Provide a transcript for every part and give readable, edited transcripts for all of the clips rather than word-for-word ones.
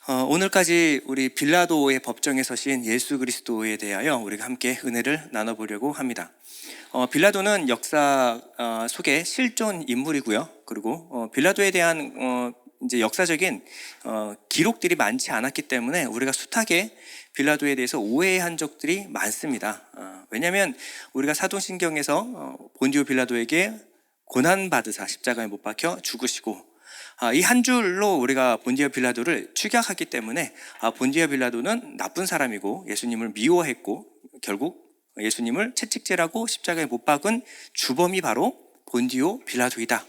오늘까지 우리 빌라도의 법정에 서신 예수 그리스도에 대하여 우리가 함께 은혜를 나눠보려고 합니다. 빌라도는 역사 속의 실존 인물이고요. 그리고 빌라도에 대한 이제 역사적인 기록들이 많지 않았기 때문에 우리가 숱하게 빌라도에 대해서 오해한 적들이 많습니다. 왜냐하면 우리가 사도신경에서 본디오 빌라도에게 고난받으사 십자가에 못 박혀 죽으시고 이 한 줄로 우리가 본디오 빌라도를 축약하기 때문에 본디오 빌라도는 나쁜 사람이고 예수님을 미워했고 결국 예수님을 채찍질하고 십자가에 못 박은 주범이 바로 본디오 빌라도이다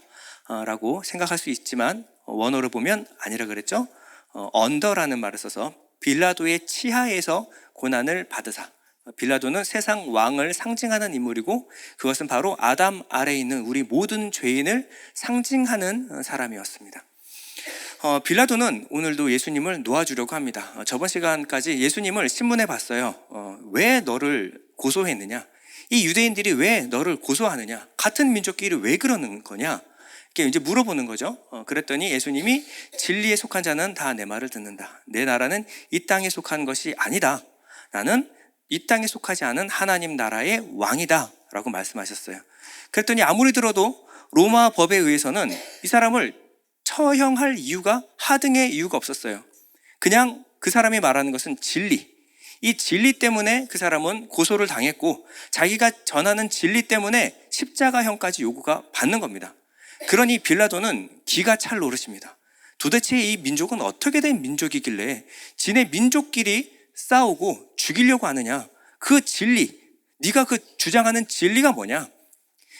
라고 생각할 수 있지만 원어로 보면 아니라 그랬죠. 언더라는 말을 써서 빌라도의 치하에서 고난을 받으사. 빌라도는 세상 왕을 상징하는 인물이고 그것은 바로 아담 아래에 있는 우리 모든 죄인을 상징하는 사람이었습니다. 빌라도는 오늘도 예수님을 놓아주려고 합니다. 저번 시간까지 예수님을 신문해 봤어요. 왜 너를 고소했느냐? 이 유대인들이 왜 너를 고소하느냐? 같은 민족끼리 왜 그러는 거냐? 이렇게 이제 물어보는 거죠. 그랬더니 예수님이 진리에 속한 자는 다 내 말을 듣는다. 내 나라는 이 땅에 속한 것이 아니다. 나는 이 땅에 속하지 않은 하나님 나라의 왕이다 라고 말씀하셨어요. 그랬더니 아무리 들어도 로마 법에 의해서는 이 사람을 처형할 이유가 하등의 이유가 없었어요. 그냥 그 사람이 말하는 것은 진리, 이 진리 때문에 그 사람은 고소를 당했고 자기가 전하는 진리 때문에 십자가형까지 요구가 받는 겁니다. 그러니 빌라도는 기가 찰 노릇입니다. 도대체 이 민족은 어떻게 된 민족이길래 지네 민족끼리 싸우고 죽이려고 하느냐? 그 진리, 네가 그 주장하는 진리가 뭐냐?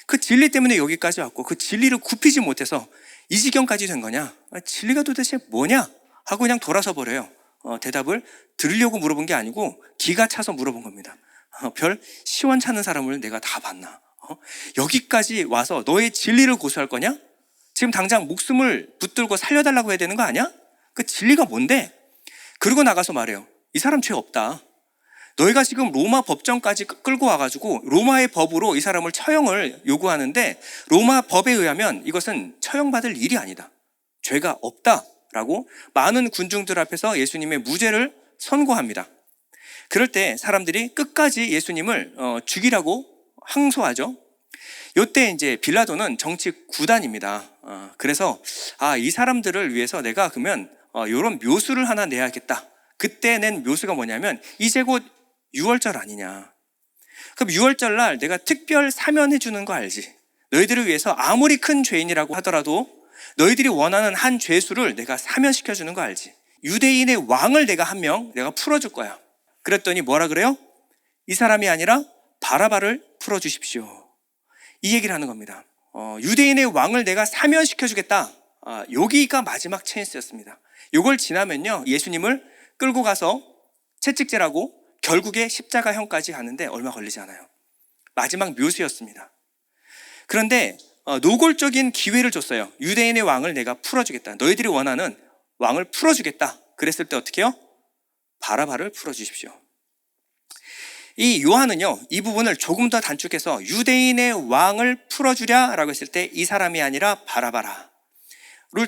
그 진리 때문에 여기까지 왔고 그 진리를 굽히지 못해서 이 지경까지 된 거냐? 진리가 도대체 뭐냐? 하고 그냥 돌아서 버려요. 대답을 들으려고 물어본 게 아니고 기가 차서 물어본 겁니다. 별 시원찮은 사람을 내가 다 봤나? 여기까지 와서 너의 진리를 고수할 거냐? 지금 당장 목숨을 붙들고 살려달라고 해야 되는 거 아니야? 그 진리가 뭔데? 그러고 나가서 말해요. 이 사람 죄 없다. 너희가 지금 로마 법정까지 끌고 와가지고 로마의 법으로 이 사람을 처형을 요구하는데 로마 법에 의하면 이것은 처형받을 일이 아니다. 죄가 없다라고 많은 군중들 앞에서 예수님의 무죄를 선고합니다. 그럴 때 사람들이 끝까지 예수님을 죽이라고 항소하죠. 이때 이제 빌라도는 정치 구단입니다. 그래서 이 사람들을 위해서 내가 그러면 이런 묘수를 하나 내야겠다. 그때 낸 묘수가 뭐냐면 이제 곧 6월절 아니냐. 그럼 6월절 날 내가 특별 사면해 주는 거 알지? 너희들을 위해서 아무리 큰 죄인이라고 하더라도 너희들이 원하는 한 죄수를 내가 사면시켜 주는 거 알지? 유대인의 왕을 내가 한 명 내가 풀어줄 거야. 그랬더니 뭐라 그래요? 이 사람이 아니라 바라바를 풀어주십시오. 이 얘기를 하는 겁니다. 유대인의 왕을 내가 사면시켜 주겠다. 여기가 마지막 찬스였습니다. 이걸 지나면요 예수님을 끌고 가서 채찍질하고 결국에 십자가형까지 가는데 얼마 걸리지 않아요. 마지막 묘수였습니다. 그런데 노골적인 기회를 줬어요. 유대인의 왕을 내가 풀어주겠다. 너희들이 원하는 왕을 풀어주겠다. 그랬을 때 어떻게 해요? 바라바를 풀어주십시오. 이 요한은요 이 부분을 조금 더 단축해서 유대인의 왕을 풀어주랴라고 했을 때 이 사람이 아니라 바라바를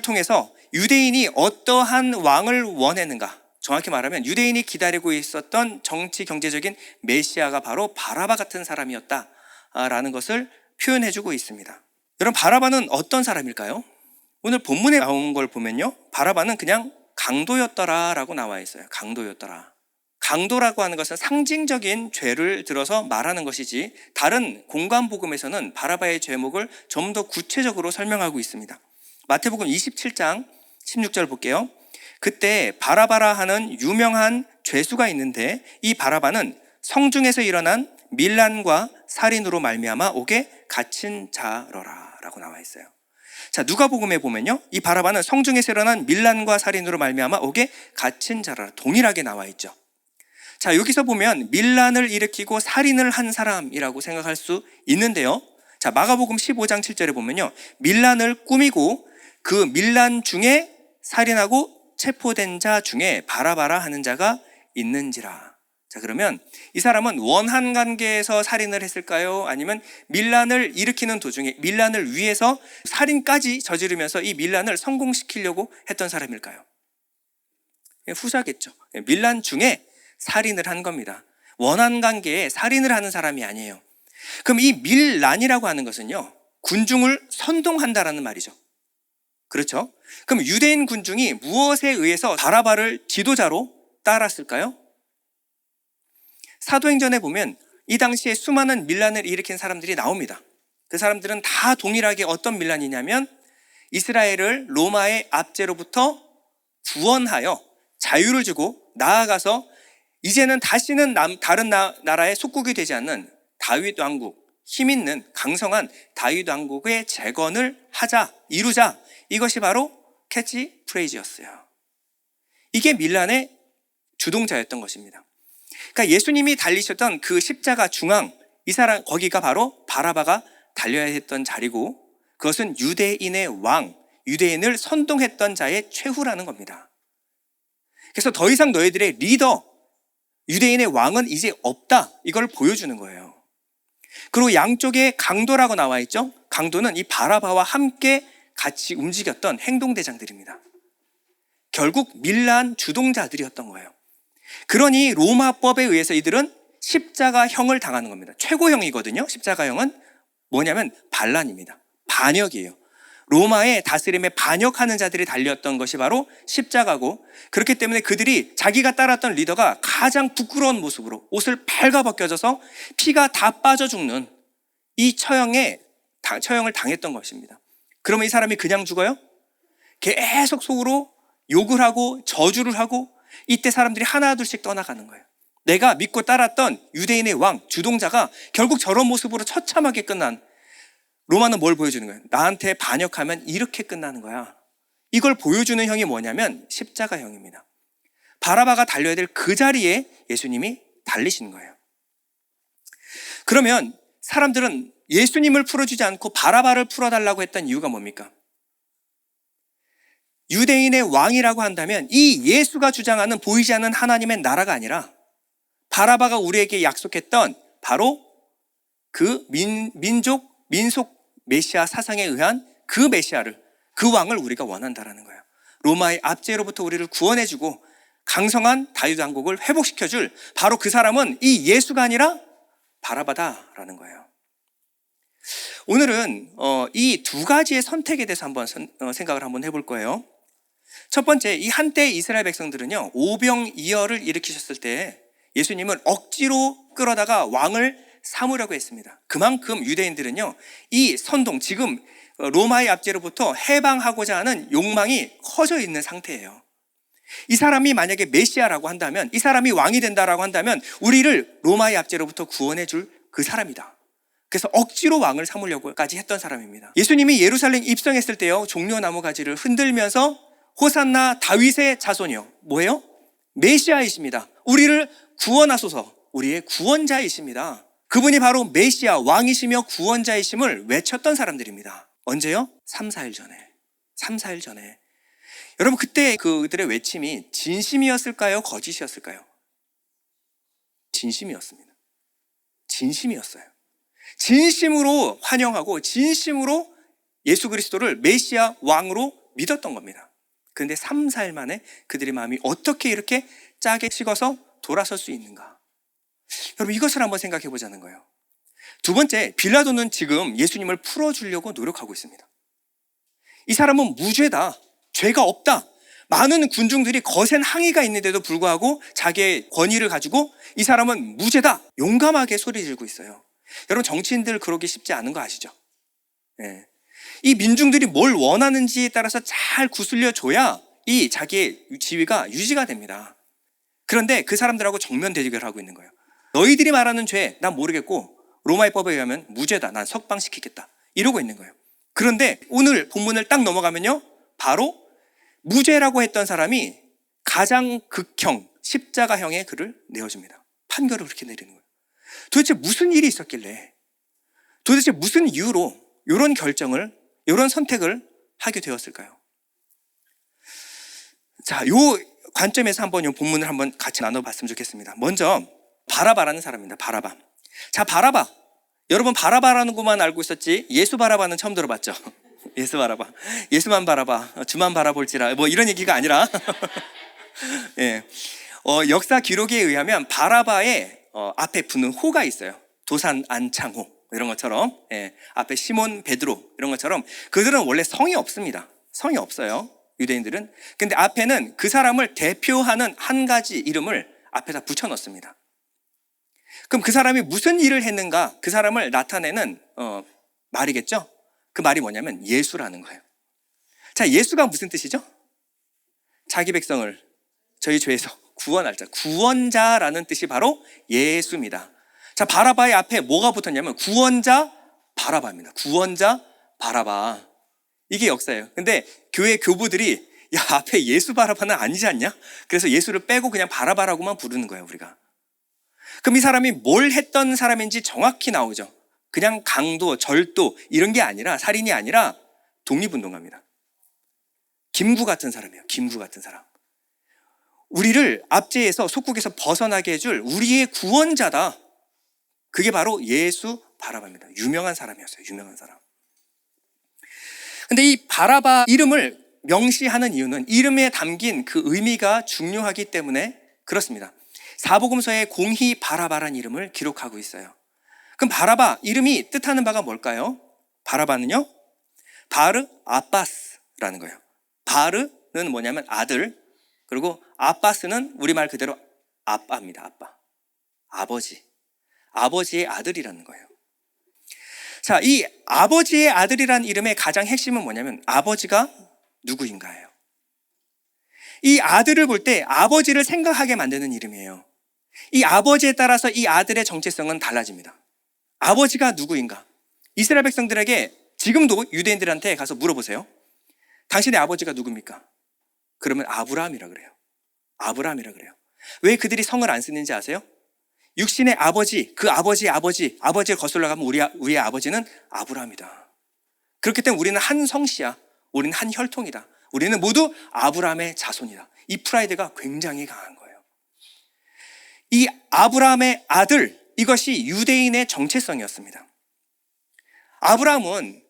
통해서 유대인이 어떠한 왕을 원했는가, 정확히 말하면 유대인이 기다리고 있었던 정치 경제적인 메시아가 바로 바라바 같은 사람이었다라는 것을 표현해주고 있습니다. 여러분, 바라바는 어떤 사람일까요? 오늘 본문에 나온 걸 보면요 바라바는 그냥 강도였더라라고 나와 있어요. 강도였더라. 강도라고 하는 것은 상징적인 죄를 들어서 말하는 것이지 다른 공관복음에서는 바라바의 죄목을 좀 더 구체적으로 설명하고 있습니다. 마태복음 27장 16절 볼게요. 그때 바라바라 하는 유명한 죄수가 있는데 이 바라바는 성중에서 일어난 밀란과 살인으로 말미암아 옥에 갇힌 자러라 라고 나와 있어요. 자, 누가복음에 보면요 이 바라바는 성중에서 일어난 밀란과 살인으로 말미암아 옥에 갇힌 자러라 동일하게 나와 있죠. 자, 여기서 보면 밀란을 일으키고 살인을 한 사람이라고 생각할 수 있는데요. 자, 마가복음 15장 7절에 보면요 밀란을 꾸미고 그 밀란 중에 살인하고 체포된 자 중에 바라바라 하는 자가 있는지라. 자, 그러면 이 사람은 원한 관계에서 살인을 했을까요? 아니면 밀란을 일으키는 도중에 밀란을 위해서 살인까지 저지르면서 이 밀란을 성공시키려고 했던 사람일까요? 후자겠죠. 밀란 중에 살인을 한 겁니다. 원한 관계에 살인을 하는 사람이 아니에요. 그럼 이 밀란이라고 하는 것은요, 군중을 선동한다라는 말이죠. 그렇죠? 그럼 유대인 군중이 무엇에 의해서 바라바를 지도자로 따랐을까요? 사도행전에 보면 이 당시에 수많은 밀란을 일으킨 사람들이 나옵니다. 그 사람들은 다 동일하게 어떤 밀란이냐면 이스라엘을 로마의 압제로부터 구원하여 자유를 주고 나아가서 이제는 다시는 다른 나라의 속국이 되지 않는 다윗 왕국, 힘 있는 강성한 다윗 왕국의 재건을 하자, 이루자. 이것이 바로 캐치 프레이즈였어요. 이게 밀란의 주동자였던 것입니다. 그러니까 예수님이 달리셨던 그 십자가 중앙, 이 사람 거기가 바로 바라바가 달려야 했던 자리고, 그것은 유대인의 왕, 유대인을 선동했던 자의 최후라는 겁니다. 그래서 더 이상 너희들의 리더, 유대인의 왕은 이제 없다, 이걸 보여주는 거예요. 그리고 양쪽에 강도라고 나와 있죠. 강도는 이 바라바와 함께 같이 움직였던 행동대장들입니다. 결국 밀란 주동자들이었던 거예요. 그러니 로마법에 의해서 이들은 십자가형을 당하는 겁니다. 최고형이거든요. 십자가형은 뭐냐면 반란입니다. 반역이에요. 로마의 다스림에 반역하는 자들이 달렸던 것이 바로 십자가고, 그렇기 때문에 그들이 자기가 따랐던 리더가 가장 부끄러운 모습으로 옷을 발가벗겨져서 피가 다 빠져 죽는 이 처형을 당했던 것입니다. 그러면 이 사람이 그냥 죽어요? 계속 속으로 욕을 하고 저주를 하고, 이때 사람들이 하나둘씩 떠나가는 거예요. 내가 믿고 따랐던 유대인의 왕, 주동자가 결국 저런 모습으로 처참하게 끝난, 로마는 뭘 보여주는 거예요? 나한테 반역하면 이렇게 끝나는 거야. 이걸 보여주는 형이 뭐냐면 십자가형입니다. 바라바가 달려야 될 그 자리에 예수님이 달리신 거예요. 그러면 사람들은 예수님을 풀어주지 않고 바라바를 풀어달라고 했던 이유가 뭡니까? 유대인의 왕이라고 한다면 이 예수가 주장하는 보이지 않는 하나님의 나라가 아니라 바라바가 우리에게 약속했던 바로 그 민속 메시아 사상에 의한 그 메시아를, 그 왕을 우리가 원한다라는 거예요. 로마의 압제로부터 우리를 구원해주고 강성한 다윗 왕국을 회복시켜줄 바로 그 사람은 이 예수가 아니라 바라바다라는 거예요. 오늘은 이 두 가지의 선택에 대해서 한번 생각을 한번 해볼 거예요. 첫 번째, 이 한때 이스라엘 백성들은요, 오병이어를 일으키셨을 때 예수님을 억지로 끌어다가 왕을 삼으려고 했습니다. 그만큼 유대인들은요, 이 선동, 지금 로마의 압제로부터 해방하고자 하는 욕망이 커져 있는 상태예요. 이 사람이 만약에 메시아라고 한다면, 이 사람이 왕이 된다라고 한다면 우리를 로마의 압제로부터 구원해 줄 그 사람이다. 그래서 억지로 왕을 삼으려고까지 했던 사람입니다. 예수님이 예루살렘 입성했을 때요, 종려나무 가지를 흔들면서 호산나 다윗의 자손이요, 뭐예요? 메시아이십니다. 우리를 구원하소서, 우리의 구원자이십니다. 그분이 바로 메시아, 왕이시며 구원자이심을 외쳤던 사람들입니다. 언제요? 3, 4일 전에. 여러분, 그때 그들의 외침이 진심이었을까요? 거짓이었을까요? 진심이었습니다. 진심이었어요. 진심으로 환영하고 진심으로 예수 그리스도를 메시아 왕으로 믿었던 겁니다. 그런데 3, 4일 만에 그들의 마음이 어떻게 이렇게 짜게 식어서 돌아설 수 있는가? 여러분, 이것을 한번 생각해 보자는 거예요. 두 번째, 빌라도는 지금 예수님을 풀어주려고 노력하고 있습니다. 이 사람은 무죄다, 죄가 없다, 많은 군중들이 거센 항의가 있는데도 불구하고 자기의 권위를 가지고 이 사람은 무죄다, 용감하게 소리 지르고 있어요. 여러분, 정치인들 그러기 쉽지 않은 거 아시죠? 네. 이 민중들이 뭘 원하는지에 따라서 잘 구슬려 줘야 이 자기의 지위가 유지가 됩니다. 그런데 그 사람들하고 정면 대결을 하고 있는 거예요. 너희들이 말하는 죄 난 모르겠고 로마의 법에 의하면 무죄다, 난 석방시키겠다, 이러고 있는 거예요. 그런데 오늘 본문을 딱 넘어가면요, 바로 무죄라고 했던 사람이 가장 극형, 십자가형의 글을 내어줍니다. 판결을 그렇게 내리는 거예요. 도대체 무슨 일이 있었길래, 도대체 무슨 이유로 이런 결정을, 이런 선택을 하게 되었을까요? 자, 요 관점에서 한번 이 본문을 한번 같이 나눠봤으면 좋겠습니다. 먼저 바라바라는 사람입니다. 바라바. 자, 바라바. 여러분, 바라바라는 것만 알고 있었지 예수 바라바는 처음 들어봤죠? 예수 바라바. 예수만 바라봐, 주만 바라볼지라, 뭐 이런 얘기가 아니라 예. 역사 기록에 의하면 바라바의 앞에 붙는 호가 있어요. 도산 안창호 이런 것처럼, 예. 앞에 시몬 베드로 이런 것처럼 그들은 원래 성이 없습니다. 성이 없어요, 유대인들은. 근데 앞에는 그 사람을 대표하는 한 가지 이름을 앞에다 붙여 넣습니다. 그럼 그 사람이 무슨 일을 했는가, 그 사람을 나타내는 말이겠죠. 그 말이 뭐냐면 예수라는 거예요. 자, 예수가 무슨 뜻이죠? 자기 백성을 저희 죄에서 구원할 자, 구원자라는 뜻이 바로 예수입니다. 자, 바라바의 앞에 뭐가 붙었냐면 구원자 바라바입니다. 구원자 바라바. 이게 역사예요. 근데 교회 교부들이 야, 앞에 예수 바라바는 아니지 않냐? 그래서 예수를 빼고 그냥 바라바라고만 부르는 거예요, 우리가. 그럼 이 사람이 뭘 했던 사람인지 정확히 나오죠. 그냥 강도, 절도 이런 게 아니라, 살인이 아니라 독립운동가입니다. 김구 같은 사람이에요. 김구 같은 사람. 우리를 압제에서, 속국에서 벗어나게 해줄 우리의 구원자다. 그게 바로 예수 바라바입니다. 유명한 사람이었어요. 유명한 사람. 근데 이 바라바 이름을 명시하는 이유는 이름에 담긴 그 의미가 중요하기 때문에 그렇습니다. 사복음서에 공히 바라바란 이름을 기록하고 있어요. 그럼 바라바 이름이 뜻하는 바가 뭘까요? 바라바는요, 바르 아빠스라는 거예요. 바르는 뭐냐면 아들, 그리고 아빠스는 우리말 그대로 아빠입니다. 아빠, 아버지, 아버지의 아들이라는 거예요. 자, 이 아버지의 아들이라는 이름의 가장 핵심은 뭐냐면 아버지가 누구인가예요. 이 아들을 볼 때 아버지를 생각하게 만드는 이름이에요. 이 아버지에 따라서 이 아들의 정체성은 달라집니다. 아버지가 누구인가? 이스라엘 백성들에게 지금도 유대인들한테 가서 물어보세요. 당신의 아버지가 누굽니까? 그러면 아브라함이라 그래요. 아브라함이라 그래요. 왜 그들이 성을 안 쓰는지 아세요? 육신의 아버지, 그 아버지의 아버지를 거슬러 가면 우리의 아버지는 아브라함이다. 그렇기 때문에 우리는 한 성씨야. 우리는 한 혈통이다. 우리는 모두 아브라함의 자손이다. 이 프라이드가 굉장히 강한 거예요. 이 아브라함의 아들, 이것이 유대인의 정체성이었습니다. 아브라함은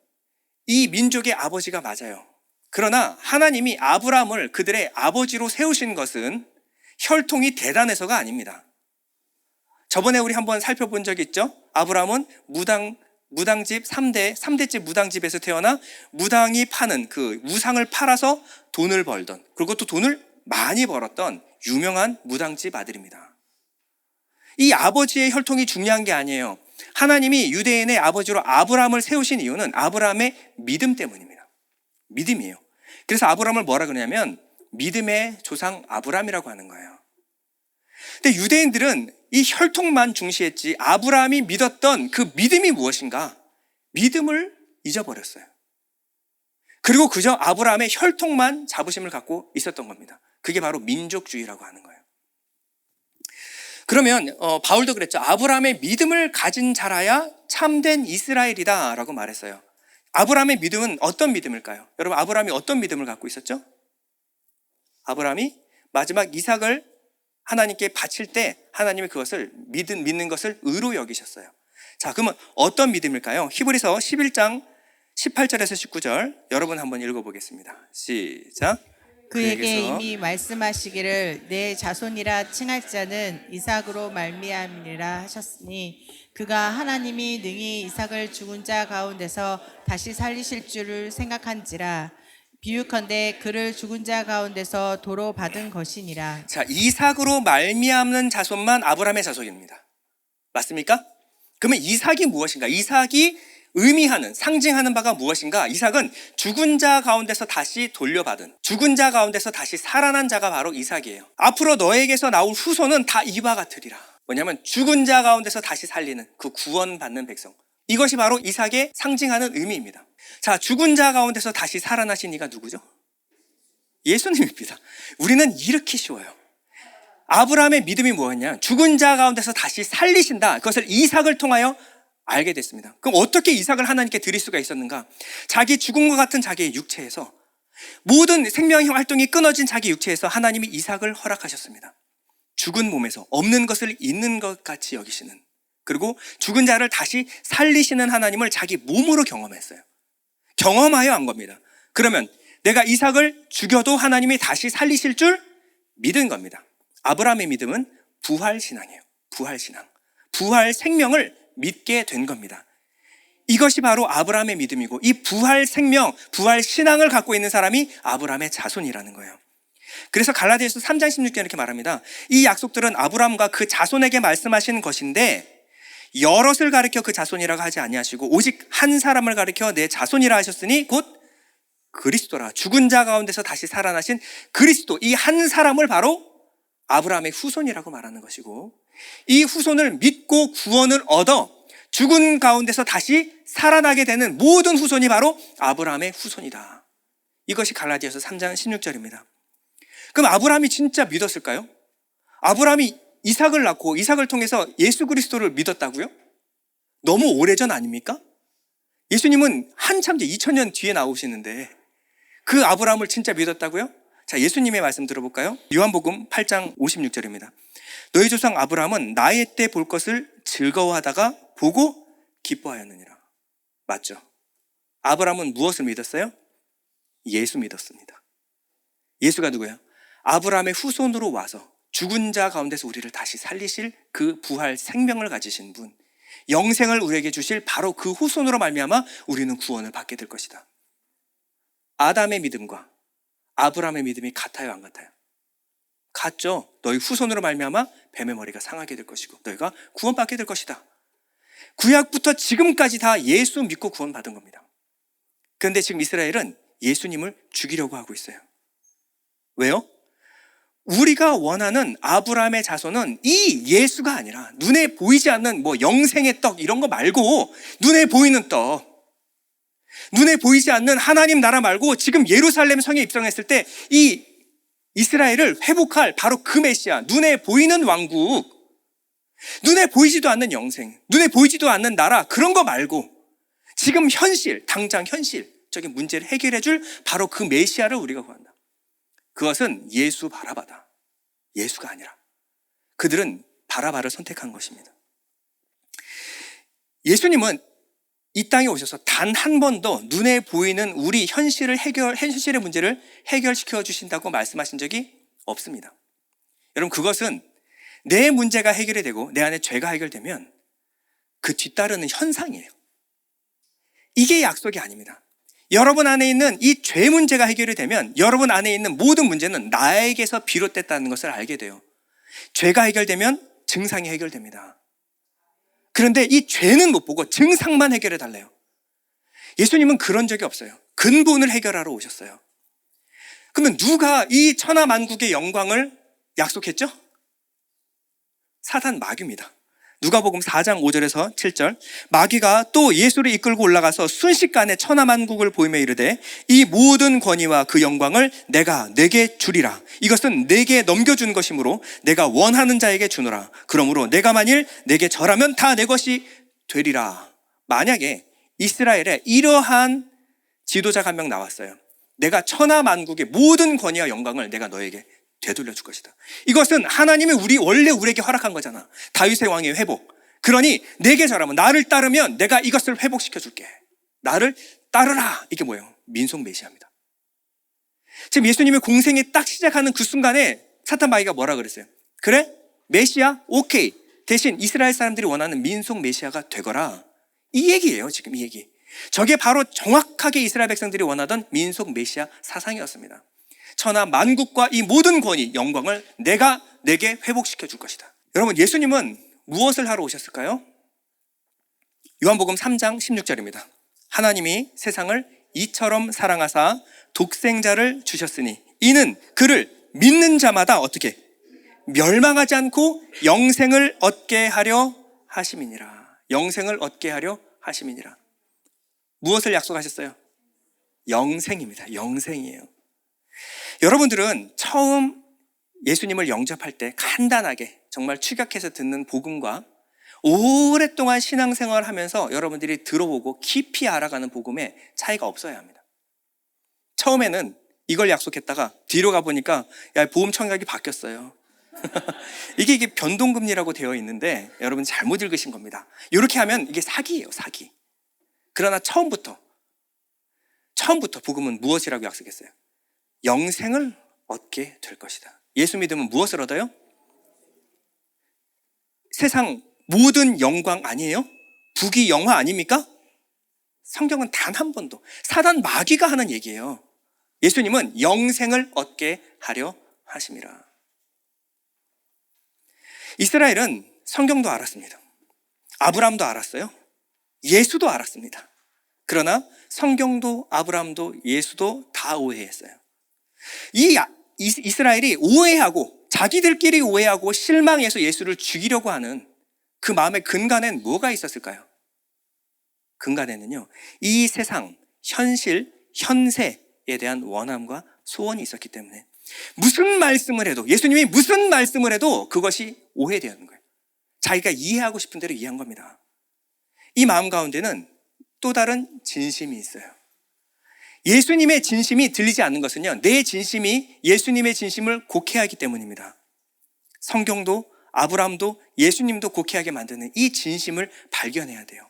이 민족의 아버지가 맞아요. 그러나 하나님이 아브라함을 그들의 아버지로 세우신 것은 혈통이 대단해서가 아닙니다. 저번에 우리 한번 살펴본 적이 있죠? 아브라함은 무당집 3대째 무당집에서 태어나 무당이 파는 그 우상을 팔아서 돈을 벌던, 그리고 또 돈을 많이 벌었던 유명한 무당집 아들입니다. 이 아버지의 혈통이 중요한 게 아니에요. 하나님이 유대인의 아버지로 아브라함을 세우신 이유는 아브라함의 믿음 때문입니다. 믿음이에요. 그래서 아브라함을 뭐라 그러냐면 믿음의 조상 아브라함이라고 하는 거예요. 근데 유대인들은 이 혈통만 중시했지 아브라함이 믿었던 그 믿음이 무엇인가? 믿음을 잊어버렸어요. 그리고 그저 아브라함의 혈통만 자부심을 갖고 있었던 겁니다. 그게 바로 민족주의라고 하는 거예요. 그러면 바울도 그랬죠. 아브라함의 믿음을 가진 자라야 참된 이스라엘이다 라고 말했어요. 아브라함의 믿음은 어떤 믿음일까요? 여러분, 아브라함이 어떤 믿음을 갖고 있었죠? 아브라함이 마지막 이삭을 하나님께 바칠 때 하나님이 그것을 믿는 것을 의로 여기셨어요. 자, 그러면 어떤 믿음일까요? 히브리서 11장 18절에서 19절 여러분 한번 읽어보겠습니다. 시작. 그에게 이미 말씀하시기를 내 자손이라 칭할 자는 이삭으로 말미암으리라 하셨으니 그가 하나님이 능히 이삭을 죽은 자 가운데서 다시 살리실 줄을 생각한지라. 비유컨대 그를 죽은 자 가운데서 도로 받은 것이니라. 자, 이삭으로 말미암는 자손만 아브라함의 자손입니다. 맞습니까? 그러면 이삭이 무엇인가? 이삭이 의미하는, 상징하는 바가 무엇인가? 이삭은 죽은 자 가운데서 다시 돌려받은, 죽은 자 가운데서 다시 살아난 자가 바로 이삭이에요. 앞으로 너에게서 나올 후손은 다 이와 같으리라. 뭐냐면 죽은 자 가운데서 다시 살리는 그 구원받는 백성. 이것이 바로 이삭의 상징하는 의미입니다. 자, 죽은 자 가운데서 다시 살아나신 이가 누구죠? 예수님입니다. 우리는 이렇게 쉬워요. 아브라함의 믿음이 뭐였냐? 죽은 자 가운데서 다시 살리신다. 그것을 이삭을 통하여 알게 됐습니다. 그럼 어떻게 이삭을 하나님께 드릴 수가 있었는가? 자기 죽은 것 같은 자기의 육체에서, 모든 생명 활동이 끊어진 자기 육체에서 하나님이 이삭을 허락하셨습니다. 죽은 몸에서 없는 것을 있는 것 같이 여기시는, 그리고 죽은 자를 다시 살리시는 하나님을 자기 몸으로 경험했어요. 경험하여 한 겁니다. 그러면 내가 이삭을 죽여도 하나님이 다시 살리실 줄 믿은 겁니다. 아브라함의 믿음은 부활신앙이에요. 부활신앙. 부활 생명을 믿게 된 겁니다. 이것이 바로 아브라함의 믿음이고, 이 부활 생명, 부활 신앙을 갖고 있는 사람이 아브라함의 자손이라는 거예요. 그래서 갈라디아서 3장 16절에 이렇게 말합니다. 이 약속들은 아브라함과 그 자손에게 말씀하신 것인데 여럿을 가리켜 그 자손이라고 하지 아니하시고 오직 한 사람을 가리켜 내 자손이라 하셨으니 곧 그리스도라. 죽은 자 가운데서 다시 살아나신 그리스도, 이 한 사람을 바로 아브라함의 후손이라고 말하는 것이고, 이 후손을 믿고 구원을 얻어 죽은 가운데서 다시 살아나게 되는 모든 후손이 바로 아브라함의 후손이다. 이것이 갈라디아서 3장 16절입니다. 그럼 아브라함이 진짜 믿었을까요? 아브라함이 이삭을 낳고 이삭을 통해서 예수 그리스도를 믿었다고요? 너무 오래전 아닙니까? 예수님은 한참 이제 2000년 뒤에 나오시는데 그 아브라함을 진짜 믿었다고요? 자, 예수님의 말씀 들어볼까요? 요한복음 8장 56절입니다. 너희 조상 아브라함은 나의 때 볼 것을 즐거워하다가 보고 기뻐하였느니라. 맞죠? 아브라함은 무엇을 믿었어요? 예수 믿었습니다. 예수가 누구예요? 아브라함의 후손으로 와서 죽은 자 가운데서 우리를 다시 살리실 그 부활 생명을 가지신 분, 영생을 우리에게 주실 바로 그 후손으로 말미암아 우리는 구원을 받게 될 것이다. 아담의 믿음과 아브라함의 믿음이 같아요, 안 같아요? 같죠. 너희 후손으로 말미암아 뱀의 머리가 상하게 될 것이고 너희가 구원받게 될 것이다. 구약부터 지금까지 다 예수 믿고 구원받은 겁니다. 그런데 지금 이스라엘은 예수님을 죽이려고 하고 있어요. 왜요? 우리가 원하는 아브라함의 자손은 이 예수가 아니라 눈에 보이지 않는 뭐 영생의 떡 이런 거 말고, 눈에 보이는 떡, 눈에 보이지 않는 하나님 나라 말고 지금 예루살렘 성에 입성했을 때 이 이스라엘을 회복할 바로 그 메시아, 눈에 보이는 왕국, 눈에 보이지도 않는 영생, 눈에 보이지도 않는 나라, 그런 거 말고 지금 현실, 당장 현실적인 문제를 해결해 줄 바로 그 메시아를 우리가 구한다. 그것은 예수 바라바다. 예수가 아니라 그들은 바라바를 선택한 것입니다. 예수님은 이 땅에 오셔서 단 한 번도 눈에 보이는 우리 현실의 문제를 해결시켜 주신다고 말씀하신 적이 없습니다. 여러분, 그것은 내 문제가 해결이 되고 내 안에 죄가 해결되면 그 뒤따르는 현상이에요. 이게 약속이 아닙니다. 여러분 안에 있는 이 죄 문제가 해결이 되면 여러분 안에 있는 모든 문제는 나에게서 비롯됐다는 것을 알게 돼요. 죄가 해결되면 증상이 해결됩니다. 그런데 이 죄는 못 보고 증상만 해결해 달래요. 예수님은 그런 적이 없어요. 근본을 해결하러 오셨어요. 그러면 누가 이 천하만국의 영광을 약속했죠? 사단 마귀입니다. 누가복음 4장 5절에서 7절, 마귀가 또 예수를 이끌고 올라가서 순식간에 천하만국을 보이며 이르되 이 모든 권위와 그 영광을 내가 내게 주리라. 이것은 내게 넘겨준 것이므로 내가 원하는 자에게 주노라. 그러므로 내가 만일 내게 절하면 다 내 것이 되리라. 만약에 이스라엘에 이러한 지도자가 한 명 나왔어요. 내가 천하만국의 모든 권위와 영광을 내가 너에게 되돌려 줄 것이다. 이것은 하나님이 원래 우리에게 허락한 거잖아. 다윗의 왕의 회복. 그러니 내게 절하면, 나를 따르면 내가 이것을 회복시켜 줄게. 나를 따르라. 이게 뭐예요? 민속 메시아입니다. 지금 예수님의 공생이 딱 시작하는 그 순간에 사탄 마귀가 뭐라 그랬어요? 그래? 메시아? 오케이. 대신 이스라엘 사람들이 원하는 민속 메시아가 되거라. 이 얘기예요, 지금 이 얘기. 저게 바로 정확하게 이스라엘 백성들이 원하던 민속 메시아 사상이었습니다. 천하 만국과 이 모든 권위, 영광을 내가 내게 회복시켜 줄 것이다. 여러분, 예수님은 무엇을 하러 오셨을까요? 요한복음 3장 16절입니다. 하나님이 세상을 이처럼 사랑하사 독생자를 주셨으니 이는 그를 믿는 자마다 어떻게 멸망하지 않고 영생을 얻게 하려 하심이니라. 영생을 얻게 하려 하심이니라. 무엇을 약속하셨어요? 영생입니다. 영생이에요. 여러분들은 처음 예수님을 영접할 때 간단하게 정말 축약해서 듣는 복음과 오랫동안 신앙생활을 하면서 여러분들이 들어보고 깊이 알아가는 복음에 차이가 없어야 합니다. 처음에는 이걸 약속했다가 뒤로 가보니까 야, 보험 청약이 바뀌었어요. 이게 변동금리라고 되어 있는데 여러분 잘못 읽으신 겁니다. 이렇게 하면 이게 사기예요, 사기. 그러나 처음부터 복음은 무엇이라고 약속했어요? 영생을 얻게 될 것이다. 예수 믿으면 무엇을 얻어요? 세상 모든 영광 아니에요? 부귀영화 아닙니까? 성경은 단 한 번도, 사단 마귀가 하는 얘기예요. 예수님은 영생을 얻게 하려 하심이라. 이스라엘은 성경도 알았습니다. 아브라함도 알았어요. 예수도 알았습니다. 그러나 성경도 아브라함도 예수도 다 오해했어요. 이스라엘이 오해하고 자기들끼리 오해하고 실망해서 예수를 죽이려고 하는 그 마음의 근간엔 뭐가 있었을까요? 근간에는요, 이 세상, 현실, 현세에 대한 원함과 소원이 있었기 때문에 무슨 말씀을 해도, 예수님이 무슨 말씀을 해도 그것이 오해되는 거예요. 자기가 이해하고 싶은 대로 이해한 겁니다. 이 마음 가운데는 또 다른 진심이 있어요. 예수님의 진심이 들리지 않는 것은요, 내 진심이 예수님의 진심을 곡해하기 때문입니다. 성경도 아브라함도 예수님도 곡해하게 만드는 이 진심을 발견해야 돼요.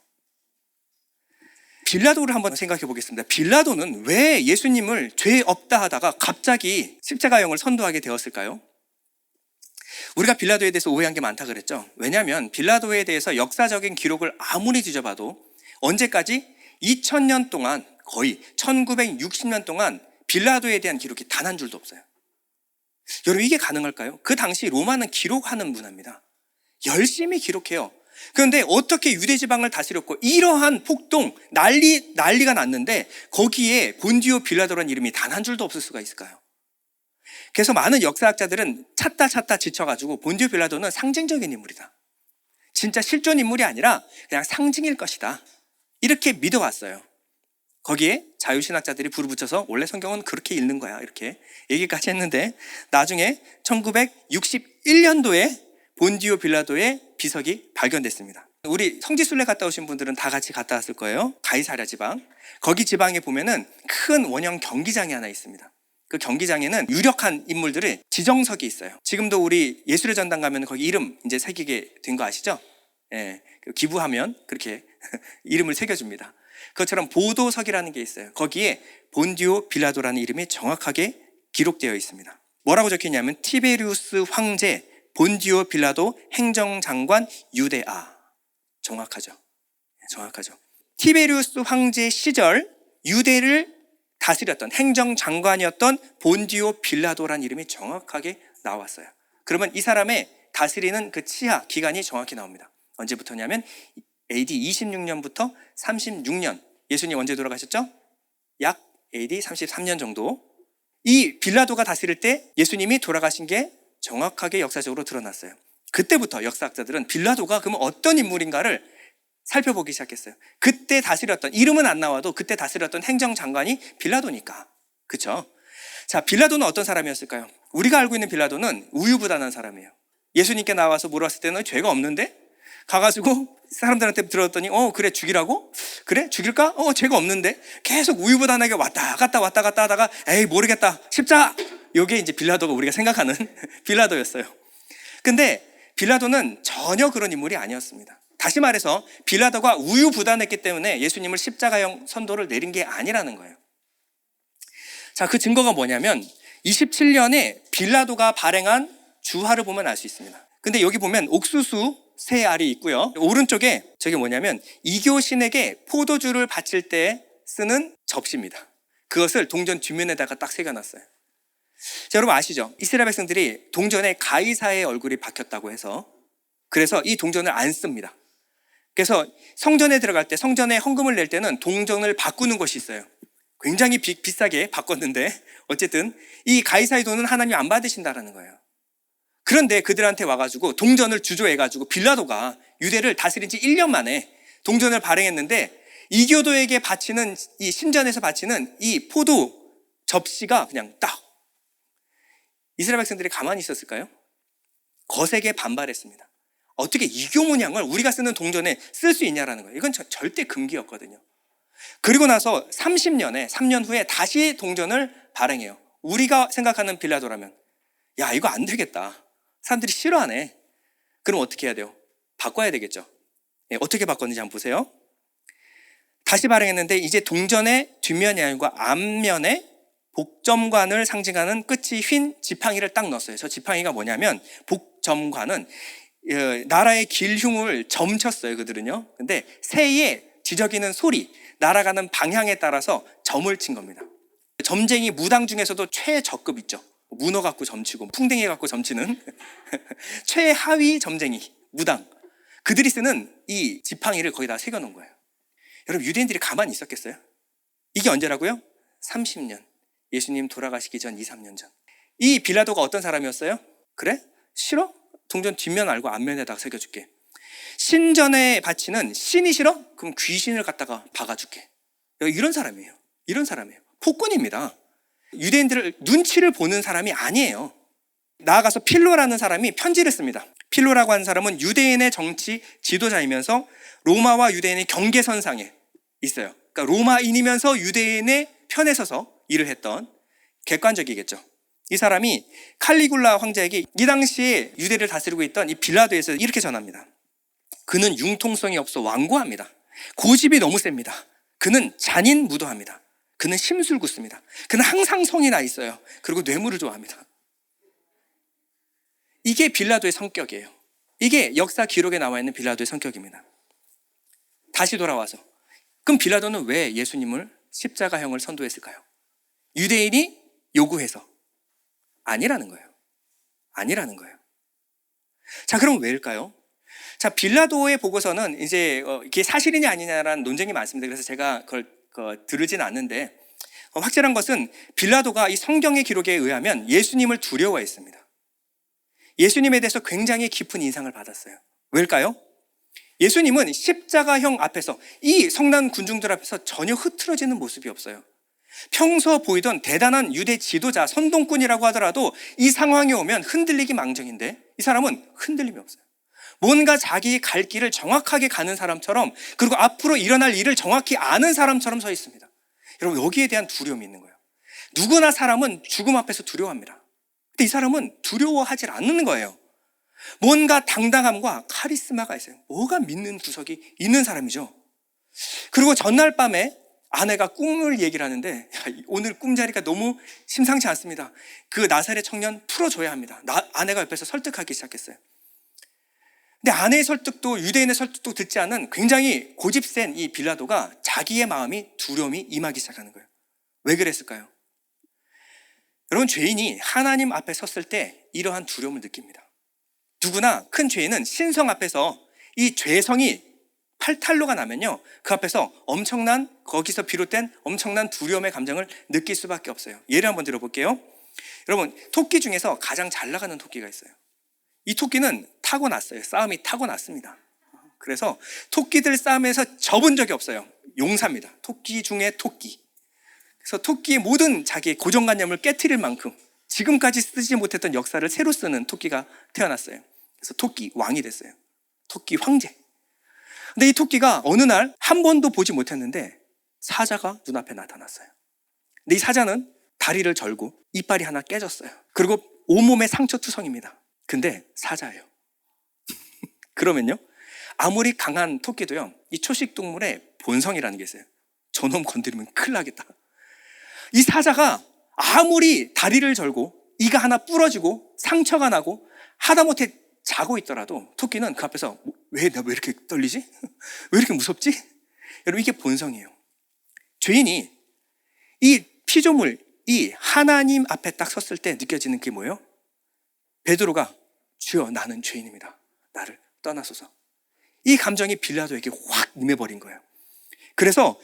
빌라도를 한번 생각해 보겠습니다. 빌라도는 왜 예수님을 죄 없다 하다가 갑자기 십자가형을 선도하게 되었을까요? 우리가 빌라도에 대해서 오해한 게 많다 그랬죠. 왜냐하면 빌라도에 대해서 역사적인 기록을 아무리 뒤져봐도 언제까지 2000년 동안, 거의 1960년 동안 빌라도에 대한 기록이 단 한 줄도 없어요. 여러분, 이게 가능할까요? 그 당시 로마는 기록하는 문화입니다. 열심히 기록해요. 그런데 어떻게 유대 지방을 다스렸고 이러한 폭동, 난리가 났는데 거기에 본디오 빌라도라는 이름이 단 한 줄도 없을 수가 있을까요? 그래서 많은 역사학자들은 찾다 지쳐가지고 본디오 빌라도는 상징적인 인물이다, 진짜 실존 인물이 아니라 그냥 상징일 것이다, 이렇게 믿어왔어요. 거기에 자유신학자들이 불을 붙여서 원래 성경은 그렇게 읽는 거야, 이렇게 얘기까지 했는데 나중에 1961년도에 본디오 빌라도의 비석이 발견됐습니다. 우리 성지순례 갔다 오신 분들은 다 같이 갔다 왔을 거예요. 가이사랴 지방. 거기 지방에 보면은 큰 원형 경기장이 하나 있습니다. 그 경기장에는 유력한 인물들의 지정석이 있어요. 지금도 우리 예술의 전당 가면 거기 이름 이제 새기게 된 거 아시죠? 예, 기부하면 그렇게 이름을 새겨줍니다. 그것처럼 보도석이라는 게 있어요. 거기에 본디오 빌라도라는 이름이 정확하게 기록되어 있습니다. 뭐라고 적혀있냐면 티베리우스 황제 본디오 빌라도 행정장관 유대아. 정확하죠. 티베리우스 황제 시절 유대를 다스렸던 행정장관이었던 본디오 빌라도라는 이름이 정확하게 나왔어요. 그러면 이 사람의 다스리는 그 치하 기간이 정확히 나옵니다. 언제부터냐면 AD 26년부터 36년. 예수님 언제 돌아가셨죠? 약 AD 33년 정도. 이 빌라도가 다스릴 때 예수님이 돌아가신 게 정확하게 역사적으로 드러났어요. 그때부터 역사학자들은 빌라도가 그러면 어떤 인물인가를 살펴보기 시작했어요. 그때 다스렸던, 이름은 안 나와도 그때 다스렸던 행정장관이 빌라도니까. 그렇죠? 자, 빌라도는 어떤 사람이었을까요? 우리가 알고 있는 빌라도는 우유부단한 사람이에요. 예수님께 나와서 물어봤을 때는 죄가 없는데 가가지고 사람들한테 들었더니 그래 죽이라고? 그래 죽일까? 죄가 없는데. 계속 우유부단하게 왔다 갔다 하다가 에이 모르겠다 십자. 이게 이제 빌라도가 우리가 생각하는 빌라도였어요. 근데 빌라도는 전혀 그런 인물이 아니었습니다. 다시 말해서 빌라도가 우유부단했기 때문에 예수님을 십자가형 선도를 내린 게 아니라는 거예요. 자, 그 증거가 뭐냐면 27년에 빌라도가 발행한 주화를 보면 알 수 있습니다. 근데 여기 보면 옥수수 새 알이 있고요. 오른쪽에 저게 뭐냐면 이교신에게 포도주를 바칠 때 쓰는 접시입니다. 그것을 동전 뒷면에다가 딱 새겨놨어요. 자, 여러분 아시죠? 이스라엘 백성들이 동전에 가이사의 얼굴이 박혔다고 해서 그래서 이 동전을 안 씁니다. 그래서 성전에 들어갈 때, 성전에 헌금을 낼 때는 동전을 바꾸는 것이 있어요. 굉장히 비싸게 바꿨는데 어쨌든 이 가이사의 돈은 하나님이 안 받으신다라는 거예요. 그런데 그들한테 와가지고 동전을 주조해가지고 빌라도가 유대를 다스린 지 1년 만에 동전을 발행했는데 이교도에게 바치는, 이 신전에서 바치는 이 포도 접시가 그냥 딱. 이스라엘 백성들이 가만히 있었을까요? 거세게 반발했습니다. 어떻게 이교 문양을 우리가 쓰는 동전에 쓸 수 있냐라는 거예요. 이건 절대 금기였거든요. 그리고 나서 3년 후에 다시 동전을 발행해요. 우리가 생각하는 빌라도라면 야, 이거 안 되겠다. 사람들이 싫어하네. 그럼 어떻게 해야 돼요? 바꿔야 되겠죠. 어떻게 바꿨는지 한번 보세요. 다시 발행했는데 이제 동전의 뒷면이 아니고 앞면에 복점관을 상징하는 끝이 빛이 휜 지팡이를 딱 넣었어요. 저 지팡이가 뭐냐면 복점관은 나라의 길흉을 점쳤어요, 그들은요. 근데 새의 뒤적이는 소리, 날아가는 방향에 따라서 점을 친 겁니다. 점쟁이 무당 중에서도 최저급 있죠. 문어 갖고 점치고 풍뎅이 갖고 점치는 최하위 점쟁이 무당, 그들이 쓰는 이 지팡이를 거기다 새겨놓은 거예요. 여러분, 유대인들이 가만히 있었겠어요? 이게 언제라고요? 30년, 예수님 돌아가시기 전 2, 3년 전. 이 빌라도가 어떤 사람이었어요? 그래? 싫어? 동전 뒷면 알고 앞면에다가 새겨줄게. 신전에 바치는 신이 싫어? 그럼 귀신을 갖다가 박아줄게. 이런 사람이에요. 이런 사람이에요. 폭군입니다. 유대인들을 눈치를 보는 사람이 아니에요. 나아가서 필로라는 사람이 편지를 씁니다. 필로라고 하는 사람은 유대인의 정치 지도자이면서 로마와 유대인의 경계선상에 있어요. 그러니까 로마인이면서 유대인의 편에 서서 일을 했던, 객관적이겠죠. 이 사람이 칼리굴라 황제에게 이 당시에 유대를 다스리고 있던 이 빌라도에서 이렇게 전합니다. 그는 융통성이 없어 완고합니다. 고집이 너무 셉니다. 그는 잔인무도합니다. 그는 심술궂습니다. 그는 항상 성이 나 있어요. 그리고 뇌물을 좋아합니다. 이게 빌라도의 성격이에요. 이게 역사 기록에 나와 있는 빌라도의 성격입니다. 다시 돌아와서, 그럼 빌라도는 왜 예수님을 십자가형을 선도했을까요? 유대인이 요구해서? 아니라는 거예요. 아니라는 거예요. 자, 그럼 왜일까요? 자, 빌라도의 보고서는 이제 이게 사실이냐 아니냐라는 논쟁이 많습니다. 그래서 제가 그걸 들으진 않는데, 확실한 것은 빌라도가 이 성경의 기록에 의하면 예수님을 두려워했습니다. 예수님에 대해서 굉장히 깊은 인상을 받았어요. 왜일까요? 예수님은 십자가형 앞에서, 이 성난 군중들 앞에서 전혀 흐트러지는 모습이 없어요. 평소 보이던 대단한 유대 지도자, 선동꾼이라고 하더라도 이 상황이 오면 흔들리기 망정인데, 이 사람은 흔들림이 없어요. 뭔가 자기 갈 길을 정확하게 가는 사람처럼, 그리고 앞으로 일어날 일을 정확히 아는 사람처럼 서 있습니다. 여러분, 여기에 대한 두려움이 있는 거예요. 누구나 사람은 죽음 앞에서 두려워합니다. 근데 이 사람은 두려워하지 않는 거예요. 뭔가 당당함과 카리스마가 있어요. 뭐가 믿는 구석이 있는 사람이죠. 그리고 전날 밤에 아내가 꿈을 얘기를 하는데, 오늘 꿈자리가 너무 심상치 않습니다. 그 나사렛 청년 풀어줘야 합니다. 아내가 옆에서 설득하기 시작했어요. 근데 아내의 설득도 유대인의 설득도 듣지 않은 굉장히 고집센 이 빌라도가 자기의 마음이 두려움이 임하기 시작하는 거예요. 왜 그랬을까요? 여러분, 죄인이 하나님 앞에 섰을 때 이러한 두려움을 느낍니다. 누구나 큰 죄인은 신성 앞에서 이 죄성이 팔탈로가 나면요, 그 앞에서 거기서 비롯된 엄청난 두려움의 감정을 느낄 수밖에 없어요. 예를 한번 들어볼게요. 여러분, 토끼 중에서 가장 잘 나가는 토끼가 있어요. 이 토끼는 타고났어요. 싸움이 타고났습니다. 그래서 토끼들 싸움에서 접은 적이 없어요. 용사입니다. 토끼 중에 토끼. 그래서 토끼의 모든 자기의 고정관념을 깨트릴 만큼 지금까지 쓰지 못했던 역사를 새로 쓰는 토끼가 태어났어요. 그래서 토끼 왕이 됐어요. 토끼 황제. 근데 이 토끼가 어느 날 한 번도 보지 못했는데 사자가 눈앞에 나타났어요. 근데 이 사자는 다리를 절고 이빨이 하나 깨졌어요. 그리고 온몸에 상처투성입니다. 근데 사자예요. 그러면요, 아무리 강한 토끼도요, 이 초식동물의 본성이라는 게 있어요. 저놈 건드리면 큰일 나겠다. 이 사자가 아무리 다리를 절고 이가 하나 부러지고 상처가 나고 하다못해 자고 있더라도 토끼는 그 앞에서 내가 왜 이렇게 떨리지? 왜 이렇게 무섭지? 여러분, 이게 본성이에요. 죄인이 이 피조물, 이 하나님 앞에 딱 섰을 때 느껴지는 게 뭐예요? 베드로가 주여, 나는 죄인입니다. 나를 떠나소서. 이 감정이 빌라도에게 확 임해버린 거예요. 그래서